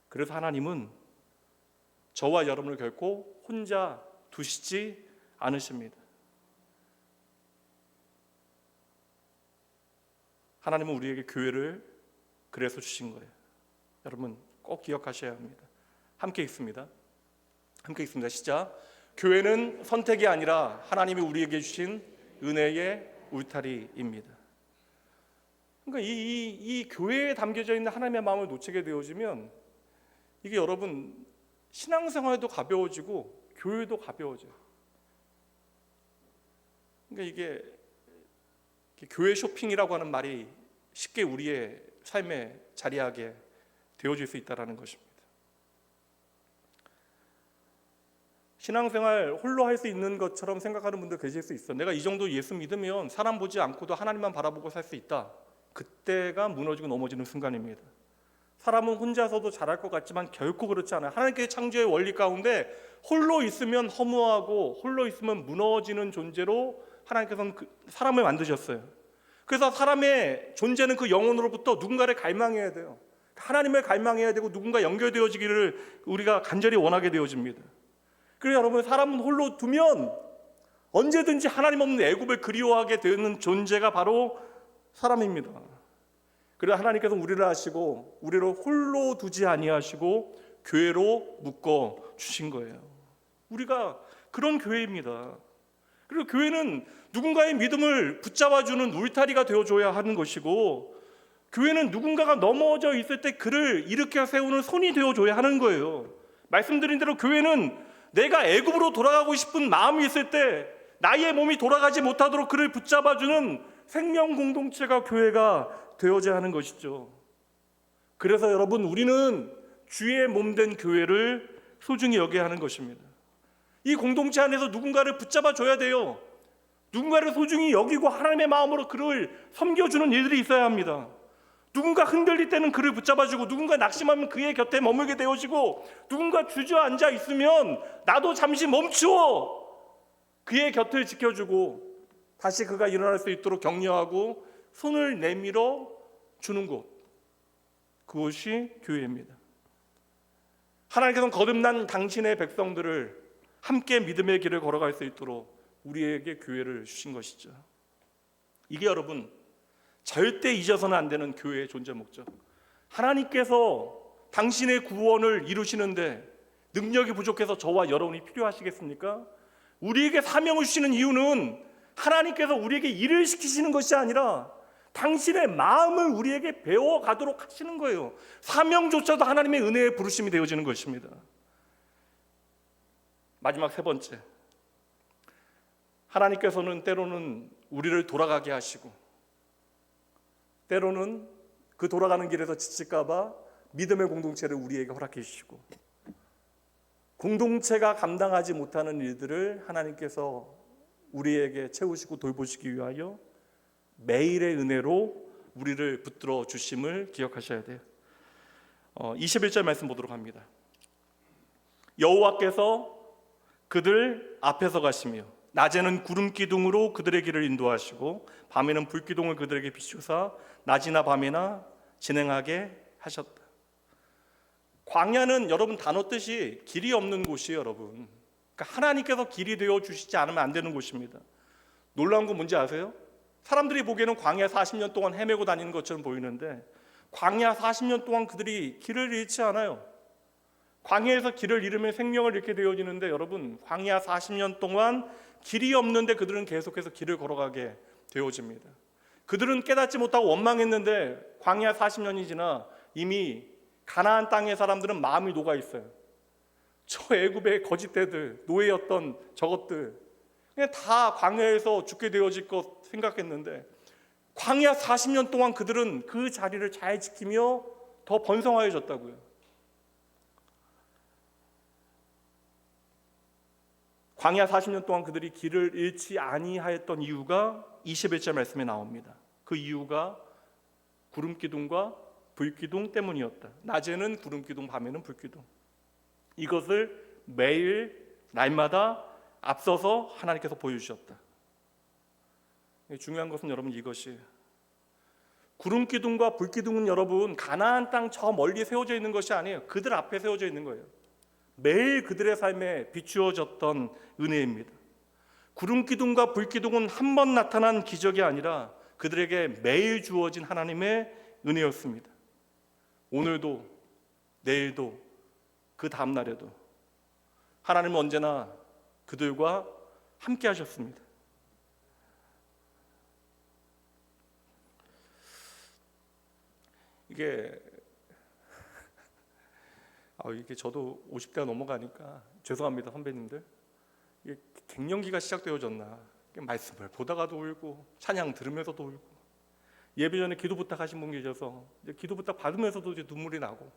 그래서 하나님은 저와 여러분을 결코 혼자 두시지 않으십니다. 하나님은 우리에게 교회를 그래서 주신 거예요. 여러분 꼭 기억하셔야 합니다. 함께 읽습니다. 시작. 교회는 선택이 아니라 하나님이 우리에게 주신 은혜의 울타리입니다. 그러니까 이 교회에 담겨져 있는 하나님의 마음을 놓치게 되어지면 이게 여러분 신앙생활도 가벼워지고 교회도 가벼워져요. 그러니까 이게 교회 쇼핑이라고 하는 말이 쉽게 우리의 삶에 자리하게 되어질 수 있다는 것입니다. 신앙생활 홀로 할 수 있는 것처럼 생각하는 분들 계실 수 있어. 내가 이 정도 예수 믿으면 사람 보지 않고도 하나님만 바라보고 살 수 있다. 그때가 무너지고 넘어지는 순간입니다. 사람은 혼자서도 잘할 것 같지만 결코 그렇지 않아요. 하나님께서 창조의 원리 가운데 홀로 있으면 허무하고 홀로 있으면 무너지는 존재로 하나님께서는 사람을 만드셨어요. 그래서 사람의 존재는 그 영혼으로부터 누군가를 갈망해야 돼요. 하나님을 갈망해야 되고 누군가 연결되어지기를 우리가 간절히 원하게 되어집니다. 그래서 여러분, 사람은 홀로 두면 언제든지 하나님 없는 애굽을 그리워하게 되는 존재가 바로 사람입니다. 그래서 하나님께서 우리를 하시고 우리를 홀로 두지 아니하시고 교회로 묶어 주신 거예요. 우리가 그런 교회입니다. 그리고 교회는 누군가의 믿음을 붙잡아주는 울타리가 되어줘야 하는 것이고, 교회는 누군가가 넘어져 있을 때 그를 일으켜 세우는 손이 되어줘야 하는 거예요. 말씀드린 대로 교회는 내가 애굽으로 돌아가고 싶은 마음이 있을 때 나의 몸이 돌아가지 못하도록 그를 붙잡아주는 생명 공동체가 교회가 되어져야 하는 것이죠. 그래서 여러분, 우리는 주의 몸된 교회를 소중히 여겨야 하는 것입니다. 이 공동체 안에서 누군가를 붙잡아 줘야 돼요. 누군가를 소중히 여기고 하나님의 마음으로 그를 섬겨주는 일들이 있어야 합니다. 누군가 흔들릴 때는 그를 붙잡아주고, 누군가 낙심하면 그의 곁에 머물게 되어지고, 누군가 주저앉아 있으면 나도 잠시 멈추어 그의 곁을 지켜주고 다시 그가 일어날 수 있도록 격려하고 손을 내밀어 주는 곳, 그것이 교회입니다. 하나님께서는 거듭난 당신의 백성들을 함께 믿음의 길을 걸어갈 수 있도록 우리에게 교회를 주신 것이죠. 이게 여러분 절대 잊어서는 안 되는 교회의 존재 목적. 하나님께서 당신의 구원을 이루시는데 능력이 부족해서 저와 여러분이 필요하시겠습니까? 우리에게 사명을 주시는 이유는 하나님께서 우리에게 일을 시키시는 것이 아니라 당신의 마음을 우리에게 배워가도록 하시는 거예요. 사명조차도 하나님의 은혜의 부르심이 되어지는 것입니다. 마지막 세 번째, 하나님께서는 때로는 우리를 돌아가게 하시고, 때로는 그 돌아가는 길에서 지칠까 봐 믿음의 공동체를 우리에게 허락해 주시고, 공동체가 감당하지 못하는 일들을 하나님께서 우리에게 채우시고 돌보시기 위하여 매일의 은혜로 우리를 붙들어 주심을 기억하셔야 돼요. 21절 말씀 보도록 합니다. 여호와께서 그들 앞에서 가시며 낮에는 구름 기둥으로 그들의 길을 인도하시고 밤에는 불 기둥을 그들에게 비추사 낮이나 밤이나 진행하게 하셨다. 광야는 여러분 단어 뜻이 길이 없는 곳이에요, 여러분. 그러니까 하나님께서 길이 되어 주시지 않으면 안 되는 곳입니다. 놀라운 건 뭔지 아세요? 사람들이 보기에는 광야 40년 동안 헤매고 다니는 것처럼 보이는데 광야 40년 동안 그들이 길을 잃지 않아요. 광야에서 길을 잃으면 생명을 잃게 되어지는데 여러분, 광야 40년 동안 길이 없는데 그들은 계속해서 길을 걸어가게 되어집니다. 그들은 깨닫지 못하고 원망했는데 광야 40년이 지나 이미 가나안 땅의 사람들은 마음이 녹아 있어요. 저 애굽의 거짓대들, 노예였던 저것들 그냥 다 광야에서 죽게 되어질 것 생각했는데 광야 40년 동안 그들은 그 자리를 잘 지키며 더 번성하여졌다고요. 광야 40년 동안 그들이 길을 잃지 아니하였던 이유가 21절 말씀에 나옵니다. 그 이유가 구름기둥과 불기둥 때문이었다. 낮에는 구름기둥, 밤에는 불기둥. 이것을 매일 날마다 앞서서 하나님께서 보여주셨다. 중요한 것은 여러분 이것이, 구름기둥과 불기둥은 여러분 가나안 땅 저 멀리 세워져 있는 것이 아니에요. 그들 앞에 세워져 있는 거예요. 매일 그들의 삶에 비추어졌던 은혜입니다. 구름기둥과 불기둥은 한 번 나타난 기적이 아니라 그들에게 매일 주어진 하나님의 은혜였습니다. 오늘도 내일도 그 다음 날에도 하나님은 언제나 그들과 함께 하셨습니다. 이게 저도 50대가 넘어가니까 죄송합니다, 선배님들. 이게 갱년기가 시작되어졌나. 말씀을 보다가도 울고 찬양 들으면서도 울고, 예배 전에 기도 부탁하신 분 계셔서 이제 기도 부탁 받으면서도 이제 눈물이 나고.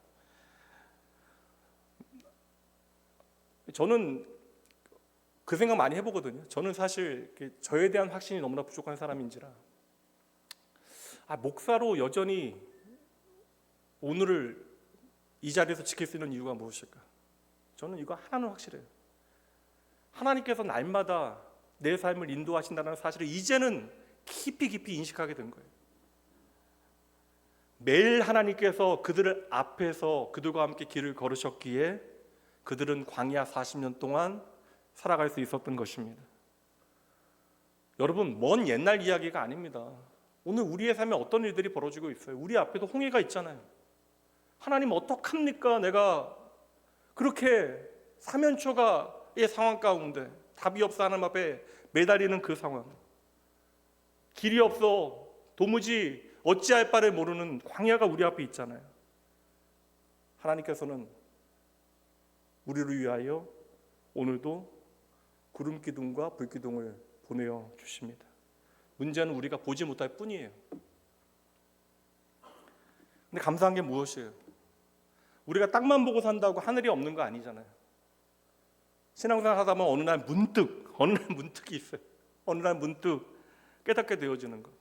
저는 그 생각 많이 해보거든요. 저는 사실 저에 대한 확신이 너무나 부족한 사람인지라 목사로 여전히 오늘을 이 자리에서 지킬 수 있는 이유가 무엇일까? 저는 이거 하나는 확실해요. 하나님께서 날마다 내 삶을 인도하신다는 사실을 이제는 깊이 인식하게 된 거예요. 매일 하나님께서 그들을 앞에서 그들과 함께 길을 걸으셨기에 그들은 광야 40년 동안 살아갈 수 있었던 것입니다. 여러분, 먼 옛날 이야기가 아닙니다. 오늘 우리의 삶에 어떤 일들이 벌어지고 있어요. 우리 앞에도 홍해가 있잖아요. 하나님 어떡합니까? 내가 그렇게 사면초가의 상황 가운데 답이 없어 하나님 앞에 매달리는 그 상황, 길이 없어 도무지 어찌할 바를 모르는 광야가 우리 앞에 있잖아요. 하나님께서는 우리를 위하여 오늘도 구름기둥과 불기둥을 보내어 주십니다. 문제는 우리가 보지 못할 뿐이에요. 근데 감사한 게 무엇이에요? 우리가 땅만 보고 산다고 하늘이 없는 거 아니잖아요. 신앙생활 하다 보면 어느 날 문득이 있어요. 어느 날 문득 깨닫게 되어지는 거.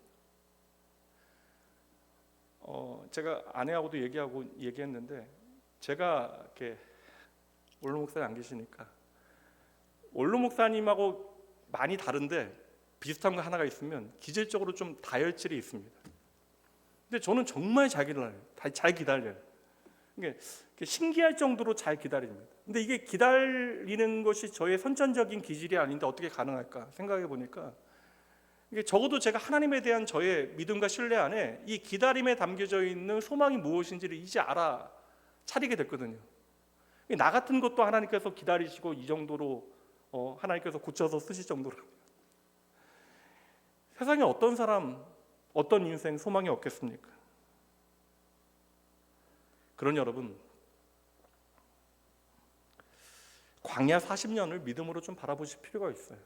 제가 아내하고도 얘기했는데, 제가 이렇게 원로 목사님 안 계시니까 원로 목사님하고 많이 다른데 비슷한 거 하나가 있으면 기질적으로 좀 다혈질이 있습니다. 근데 저는 정말 잘 기다려요. 이게 신기할 정도로 잘 기다립니다. 근데 이게 기다리는 것이 저의 선천적인 기질이 아닌데 어떻게 가능할까 생각해 보니까, 이게 적어도 제가 하나님에 대한 저의 믿음과 신뢰 안에 이 기다림에 담겨져 있는 소망이 무엇인지를 이제 알아차리게 됐거든요. 나 같은 것도 하나님께서 기다리시고 이 정도로 하나님께서 고쳐서 쓰실 정도로. 세상에 어떤 사람, 어떤 인생 소망이 없겠습니까? 그런 여러분, 광야 40년을 믿음으로 좀 바라보실 필요가 있어요.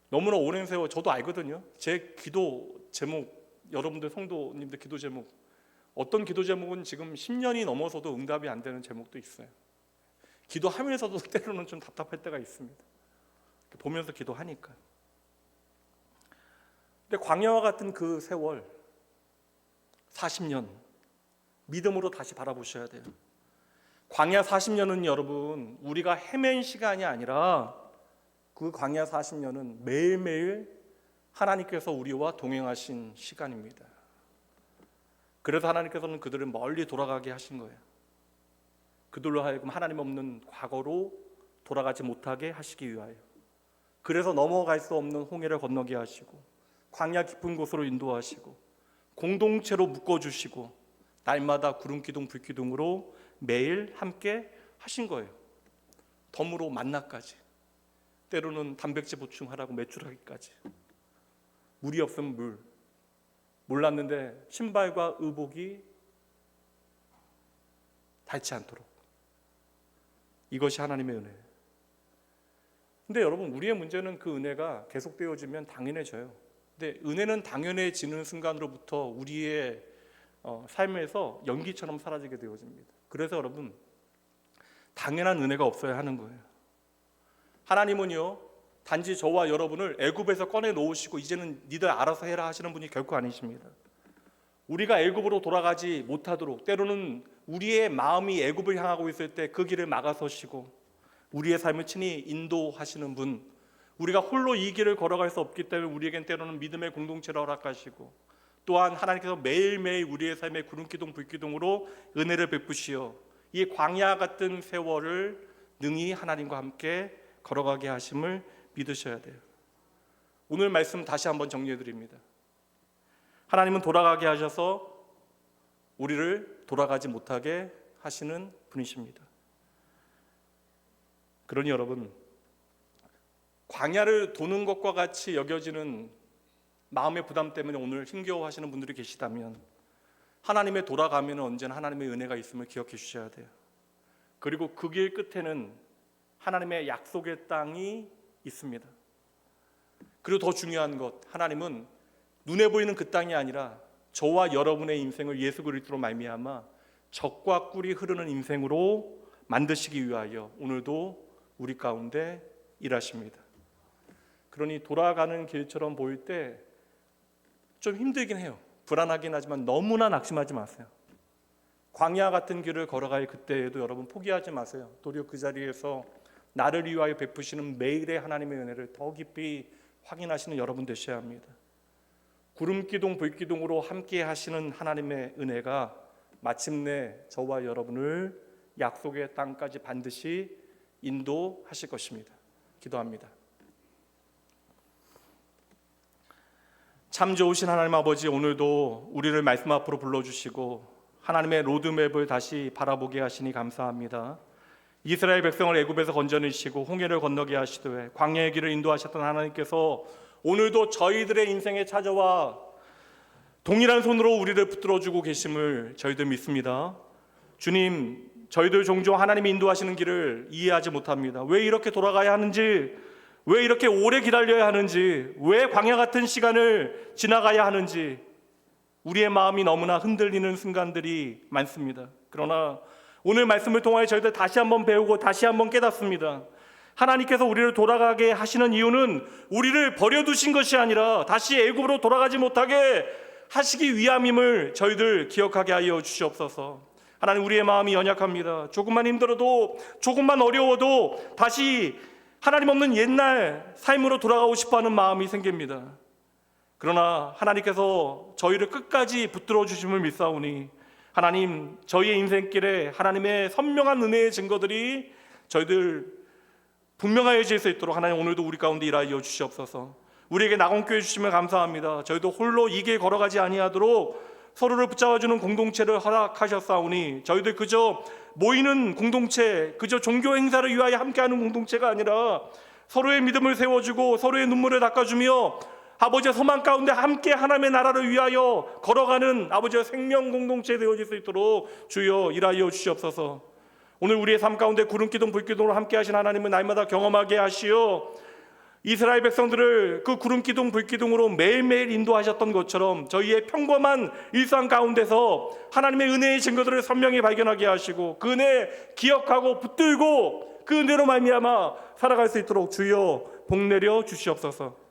너무나 오랜 세월, 저도 알거든요. 제 기도 제목, 여러분들 성도님들 기도 제목, 어떤 기도 제목은 지금 10년이 넘어서도 응답이 안 되는 제목도 있어요. 기도하면서도 때로는 좀 답답할 때가 있습니다. 보면서 기도하니까. 근데 광야와 같은 그 세월 40년 믿음으로 다시 바라보셔야 돼요. 광야 40년은 여러분, 우리가 헤맨 시간이 아니라 그 광야 40년은 매일매일 하나님께서 우리와 동행하신 시간입니다. 그래서 하나님께서는 그들을 멀리 돌아가게 하신 거예요. 그들로 하여금 하나님 없는 과거로 돌아가지 못하게 하시기 위하여. 그래서 넘어갈 수 없는 홍해를 건너게 하시고, 광야 깊은 곳으로 인도하시고, 공동체로 묶어주시고, 날마다 구름 기둥 불 기둥으로 매일 함께 하신 거예요. 덤으로 만나까지, 때로는 단백질 보충하라고 메추라기까지, 물이 없으면 물, 몰랐는데 신발과 의복이 닳지 않도록. 이것이 하나님의 은혜예요. 근데 여러분, 우리의 문제는 그 은혜가 계속되어지면 당연해져요. 근데 은혜는 당연해지는 순간으로부터 우리의 삶에서 연기처럼 사라지게 되어집니다. 그래서 여러분, 당연한 은혜가 없어야 하는 거예요. 하나님은요, 단지 저와 여러분을 애굽에서 꺼내 놓으시고 이제는 니들 알아서 해라 하시는 분이 결코 아니십니다. 우리가 애굽으로 돌아가지 못하도록, 때로는 우리의 마음이 애굽을 향하고 있을 때 그 길을 막아서시고 우리의 삶을 친히 인도하시는 분, 우리가 홀로 이 길을 걸어갈 수 없기 때문에 우리에겐 때로는 믿음의 공동체를 허락하시고, 또한 하나님께서 매일매일 우리의 삶에 구름기둥 불기둥으로 은혜를 베푸시어 이 광야 같은 세월을 능히 하나님과 함께 걸어가게 하심을 믿으셔야 돼요. 오늘 말씀 다시 한번 정리해 드립니다. 하나님은 돌아가게 하셔서 우리를 돌아가지 못하게 하시는 분이십니다. 그러니 여러분, 광야를 도는 것과 같이 여겨지는 마음의 부담 때문에 오늘 힘겨워하시는 분들이 계시다면, 하나님의 돌아가면 언제나 하나님의 은혜가 있음을 기억해 주셔야 돼요. 그리고 그 길 끝에는 하나님의 약속의 땅이 있습니다. 그리고 더 중요한 것, 하나님은 눈에 보이는 그 땅이 아니라 저와 여러분의 인생을 예수 그리스도로 말미암아 젖과 꿀이 흐르는 인생으로 만드시기 위하여 오늘도 우리 가운데 일하십니다. 그러니 돌아가는 길처럼 보일 때 좀 힘들긴 해요. 불안하긴 하지만 너무나 낙심하지 마세요. 광야 같은 길을 걸어갈 그때에도 여러분 포기하지 마세요. 도리어 그 자리에서 나를 위하여 베푸시는 매일의 하나님의 은혜를 더 깊이 확인하시는 여러분 되셔야 합니다. 구름기둥 불기둥으로 함께 하시는 하나님의 은혜가 마침내 저와 여러분을 약속의 땅까지 반드시 인도하실 것입니다. 기도합니다. 참 좋으신 하나님 아버지, 오늘도 우리를 말씀 앞으로 불러주시고 하나님의 로드맵을 다시 바라보게 하시니 감사합니다. 이스라엘 백성을 애굽에서 건져내시고 홍해를 건너게 하시되 광야의 길을 인도하셨던 하나님께서 오늘도 저희들의 인생에 찾아와 동일한 손으로 우리를 붙들어주고 계심을 저희들 믿습니다. 주님, 저희들 종종 하나님이 인도하시는 길을 이해하지 못합니다. 왜 이렇게 돌아가야 하는지, 왜 이렇게 오래 기다려야 하는지, 왜 광야 같은 시간을 지나가야 하는지 우리의 마음이 너무나 흔들리는 순간들이 많습니다. 그러나 오늘 말씀을 통하여 저희들 다시 한번 배우고 다시 한번 깨닫습니다. 하나님께서 우리를 돌아가게 하시는 이유는 우리를 버려두신 것이 아니라 다시 애굽으로 돌아가지 못하게 하시기 위함임을 저희들 기억하게 하여 주시옵소서. 하나님, 우리의 마음이 연약합니다. 조금만 힘들어도, 조금만 어려워도 다시 하나님 없는 옛날 삶으로 돌아가고 싶어하는 마음이 생깁니다. 그러나 하나님께서 저희를 끝까지 붙들어 주심을 믿사오니 하나님, 저희의 인생길에 하나님의 선명한 은혜의 증거들이 저희들 분명하여질 수 있도록 하나님 오늘도 우리 가운데 일하여 주시옵소서. 우리에게 낙원교회 주시면 감사합니다. 저희도 홀로 이 길 걸어가지 아니하도록 서로를 붙잡아주는 공동체를 허락하셨사오니 저희들 그저 모이는 공동체, 그저 종교 행사를 위하여 함께하는 공동체가 아니라 서로의 믿음을 세워주고 서로의 눈물을 닦아주며 아버지의 소망 가운데 함께 하나님의 나라를 위하여 걸어가는 아버지의 생명 공동체 되어질 수 있도록 주여 일하여 주시옵소서. 오늘 우리의 삶 가운데 구름기둥 불기둥으로 함께 하신 하나님은 날마다 경험하게 하시어 이스라엘 백성들을 그 구름기둥 불기둥으로 매일매일 인도하셨던 것처럼 저희의 평범한 일상 가운데서 하나님의 은혜의 증거들을 선명히 발견하게 하시고 그 은혜 기억하고 붙들고 그 은혜로 말미암아 살아갈 수 있도록 주여 복 내려 주시옵소서.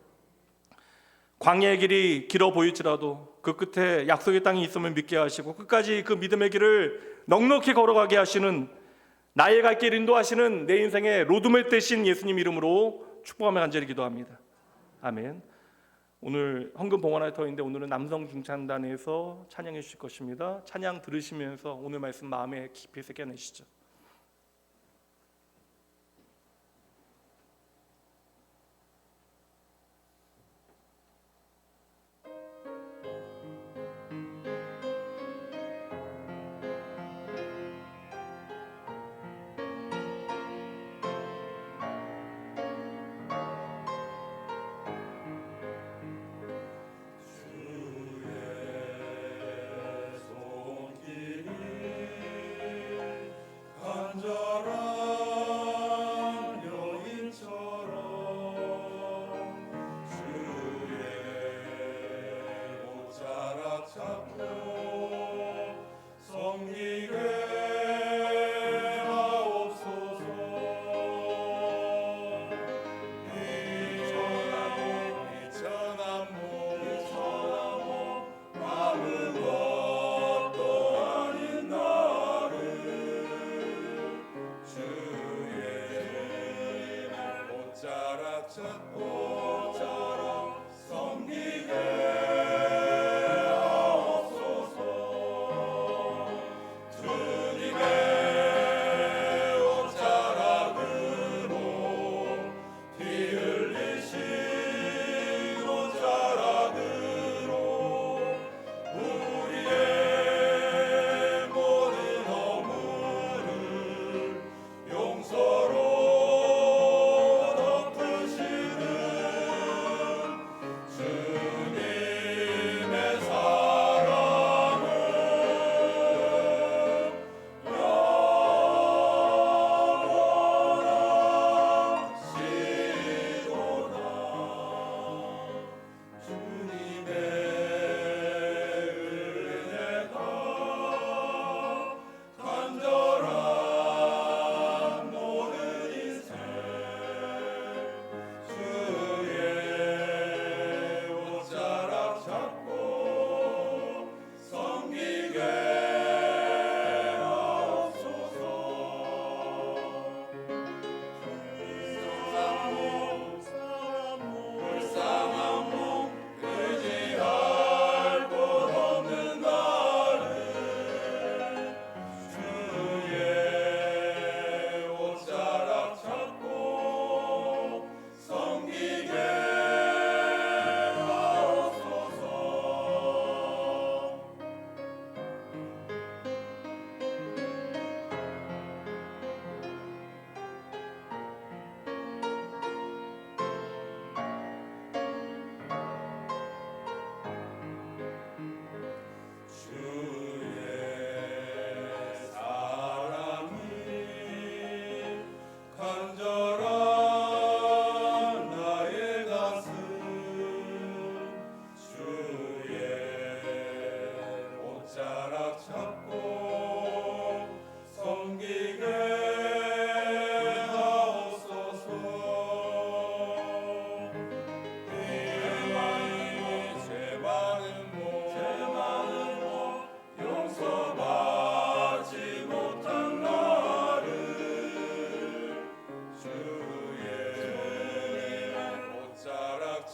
광야의 길이 길어 보일지라도 그 끝에 약속의 땅이 있음을 믿게 하시고 끝까지 그 믿음의 길을 넉넉히 걸어가게 하시는 나의 갈 길 인도하시는 내 인생의 로드맵 되신 예수님 이름으로 축복하며 간절히 기도합니다. 아멘. 오늘 헌금 봉헌할 터인데 오늘은 남성 중창단에서 찬양해 주실 것입니다. 찬양 들으시면서 오늘 말씀 마음에 깊이 새겨내시죠.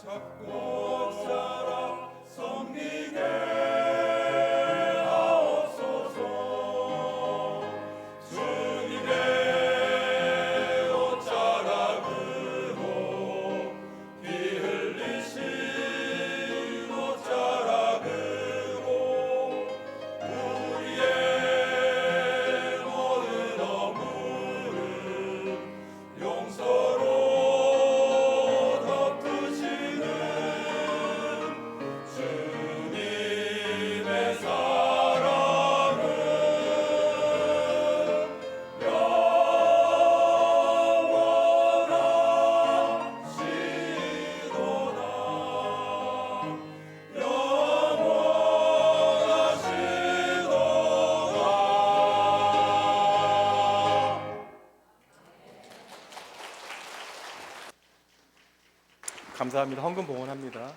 찾고 살아 섬기게 감사합니다. 헌금 봉헌합니다.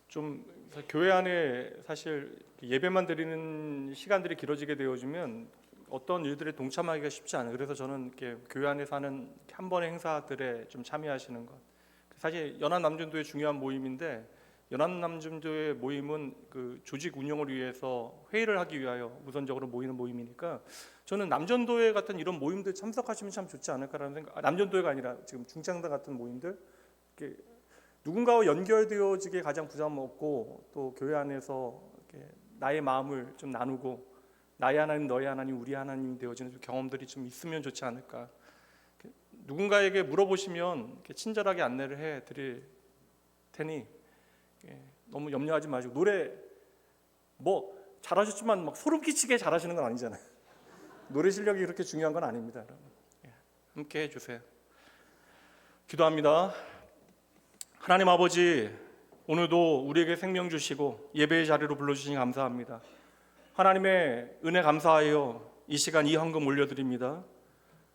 좀 교회 안에 사실 예배만 드리는 시간들이 길어지게 되어지면 어떤 일들에 동참하기가 쉽지 않아요. 그래서 저는 이렇게 교회 안에서 하는 한 번의 행사들에 좀 참여하시는 것. 사실 연합남전도의 중요한 모임인데 연합남전도의 모임은 그 조직 운영을 위해서 회의를 하기 위하여 우선적으로 모이는 모임이니까 저는 남전도회 같은 이런 모임들 참석하시면 참 좋지 않을까라는 생각. 남전도회가 아니라 지금 중창단 같은 모임들 이렇게 누군가와 연결되어지게 가장 부담 없고 또 교회 안에서 이렇게 나의 마음을 좀 나누고 나의 하나님, 너의 하나님, 우리 하나님 되어지는 경험들이 좀 있으면 좋지 않을까. 누군가에게 물어보시면 이렇게 친절하게 안내를 해드릴 테니 너무 염려하지 마시고 노래 뭐 잘하셨지만 막 소름 끼치게 잘하시는 건 아니잖아요. 노래 실력이 그렇게 중요한 건 아닙니다. 함께 해주세요. 기도합니다. 하나님 아버지, 오늘도 우리에게 생명 주시고 예배의 자리로 불러주시니 감사합니다. 하나님의 은혜 감사하여 이 시간 이 헌금 올려드립니다.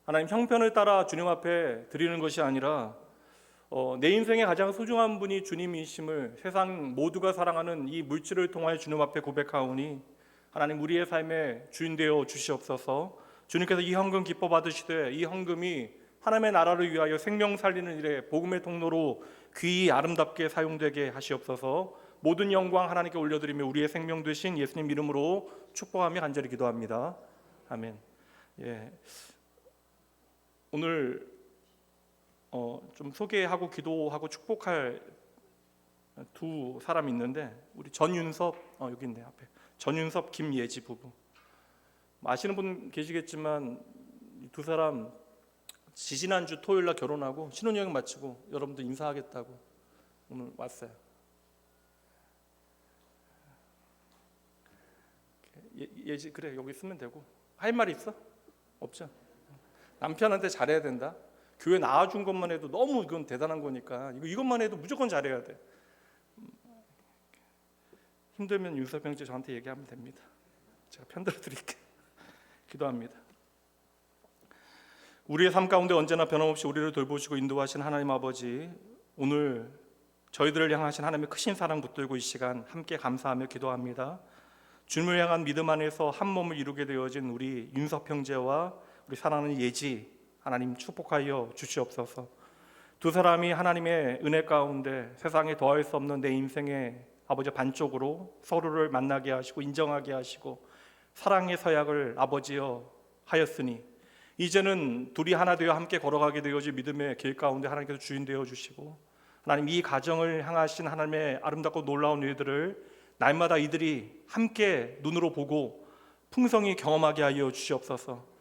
하나님 형편을 따라 주님 앞에 드리는 것이 아니라 내 인생의 가장 소중한 분이 주님이심을 세상 모두가 사랑하는 이 물질을 통하여 주님 앞에 고백하오니 하나님 우리의 삶의 주인 되어 주시옵소서. 주님께서 이 헌금 기뻐 받으시되 이 헌금이 하나님의 나라를 위하여 생명 살리는 일에 복음의 통로로 귀히 아름답게 사용되게 하시옵소서. 모든 영광 하나님께 올려드리며 우리의 생명 되신 예수님 이름으로 축복하며 간절히 기도합니다. 아멘. 오늘 좀 소개하고 기도하고 축복할 두 사람이 있는데 우리 전윤섭 여기 있네요 앞에 전윤섭 김예지 부부 아시는 분 계시겠지만 두 사람 지지난주 토요일날 결혼하고 신혼여행 마치고 여러분들 인사하겠다고 오늘 왔어요. 예지 그래 여기 쓰면 되고 할 말 있어? 없죠? 남편한테 잘해야 된다. 교회 나와준 것만 해도 너무 이건 대단한 거니까 이것만 해도 무조건 잘해야 돼. 힘들면 윤섭 형제 저한테 얘기하면 됩니다. 제가 편들어 드릴게요. 기도합니다. 우리의 삶 가운데 언제나 변함없이 우리를 돌보시고 인도하신 하나님 아버지, 오늘 저희들을 향하신 하나님의 크신 사랑 붙들고 이 시간 함께 감사하며 기도합니다. 주님을 향한 믿음 안에서 한 몸을 이루게 되어진 우리 윤섭 형제와 우리 사랑하는 예지 하나님 축복하여 주시옵소서. 두 사람이 하나님의 은혜 가운데 세상에 더할 수 없는 내 인생의 아버지 반쪽으로 서로를 만나게 하시고 인정하게 하시고 사랑의 서약을 아버지여 하였으니 이제는 둘이 하나 되어 함께 걸어가게 되어질 믿음의 길 가운데 하나님께서 주인 되어 주시고 하나님 이 가정을 향하신 하나님의 아름답고 놀라운 일들을 날마다 이들이 함께 눈으로 보고 풍성히 경험하게 하여 주시옵소서.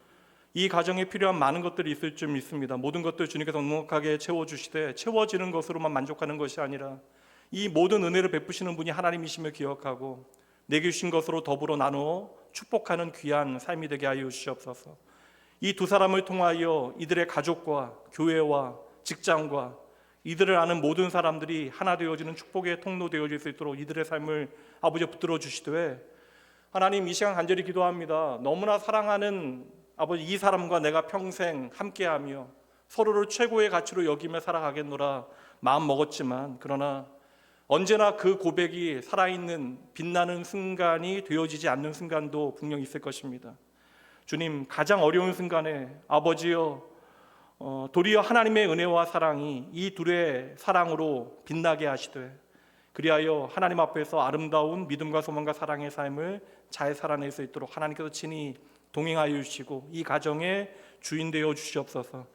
이 가정에 필요한 많은 것들이 있을 줄 믿습니다. 모든 것들 주님께서 넉넉하게 채워주시되 채워지는 것으로만 만족하는 것이 아니라 이 모든 은혜를 베푸시는 분이 하나님이심을 기억하고 내게 주신 것으로 더불어 나누어 축복하는 귀한 삶이 되게 하여 주시옵소서. 이 두 사람을 통하여 이들의 가족과 교회와 직장과 이들을 아는 모든 사람들이 하나 되어지는 축복의 통로 되어질 수 있도록 이들의 삶을 아버지 붙들어 주시되 하나님 이 시간 간절히 기도합니다. 너무나 사랑하는 아버지 이 사람과 내가 평생 함께하며 서로를 최고의 가치로 여기며 살아가겠노라 마음 먹었지만 그러나 언제나 그 고백이 살아있는 빛나는 순간이 되어지지 않는 순간도 분명히 있을 것입니다. 주님 가장 어려운 순간에 아버지여 도리어 하나님의 은혜와 사랑이 이 둘의 사랑으로 빛나게 하시되 그리하여 하나님 앞에서 아름다운 믿음과 소망과 사랑의 삶을 잘 살아낼 수 있도록 하나님께서 친히 동행하여 주시고 이 가정의 주인 되어 주시옵소서.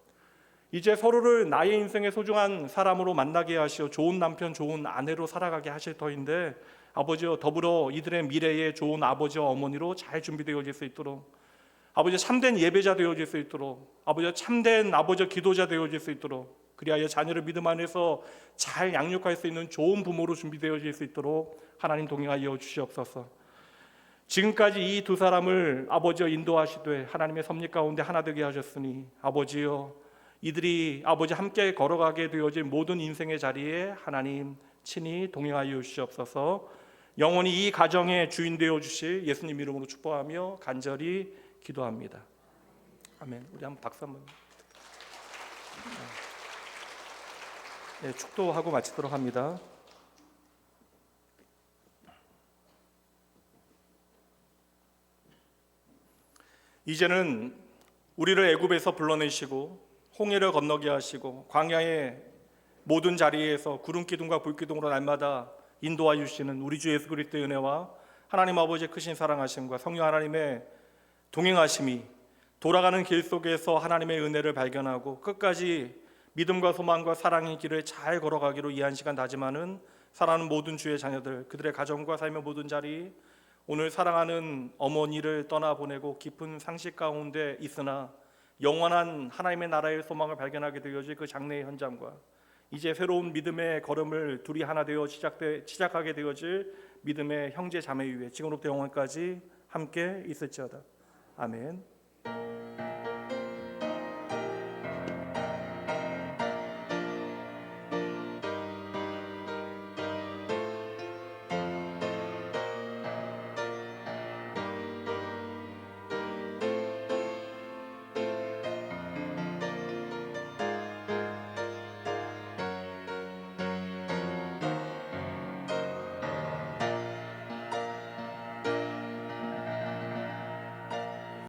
이제 서로를 나의 인생의 소중한 사람으로 만나게 하시어 좋은 남편, 좋은 아내로 살아가게 하실 터인데 아버지여 더불어 이들의 미래에 좋은 아버지와 어머니로 잘 준비되어질 수 있도록 아버지 참된 예배자 되어질 수 있도록 아버지 참된 아버지 기도자 되어질 수 있도록 그리하여 자녀를 믿음 안에서 잘 양육할 수 있는 좋은 부모로 준비되어질 수 있도록 하나님 동행하여 주시옵소서. 지금까지 이 두 사람을 아버지여 인도하시되 하나님의 섭리 가운데 하나 되게 하셨으니 아버지여 이들이 아버지 함께 걸어가게 되어질 모든 인생의 자리에 하나님 친히 동행하여 주시옵소서. 영원히 이 가정의 주인 되어 주실 예수님 이름으로 축복하며 간절히 기도합니다. 아멘. 우리 한번 박수 한번. 네, 축도하고 마치도록 합니다. 이제는 우리를 애굽에서 불러내시고 홍해를 건너게 하시고 광야의 모든 자리에서 구름 기둥과 불 기둥으로 날마다 인도하여 주시는 우리 주 예수 그리스도의 은혜와 하나님 아버지의 크신 사랑하심과 성령 하나님의 동행하심이 돌아가는 길 속에서 하나님의 은혜를 발견하고 끝까지 믿음과 소망과 사랑의 길을 잘 걸어가기로 이 한 시간 다짐하는 사랑하는 모든 주의 자녀들, 그들의 가정과 삶의 모든 자리, 오늘 사랑하는 어머니를 떠나보내고 깊은 상식 가운데 있으나 영원한 하나님의 나라의 소망을 발견하게 되어질 그 장래의 현장과 이제 새로운 믿음의 걸음을 둘이 하나 되어 시작하게 되어질 믿음의 형제 자매 위에 지금부터 영원까지 함께 있을지어다. 아멘.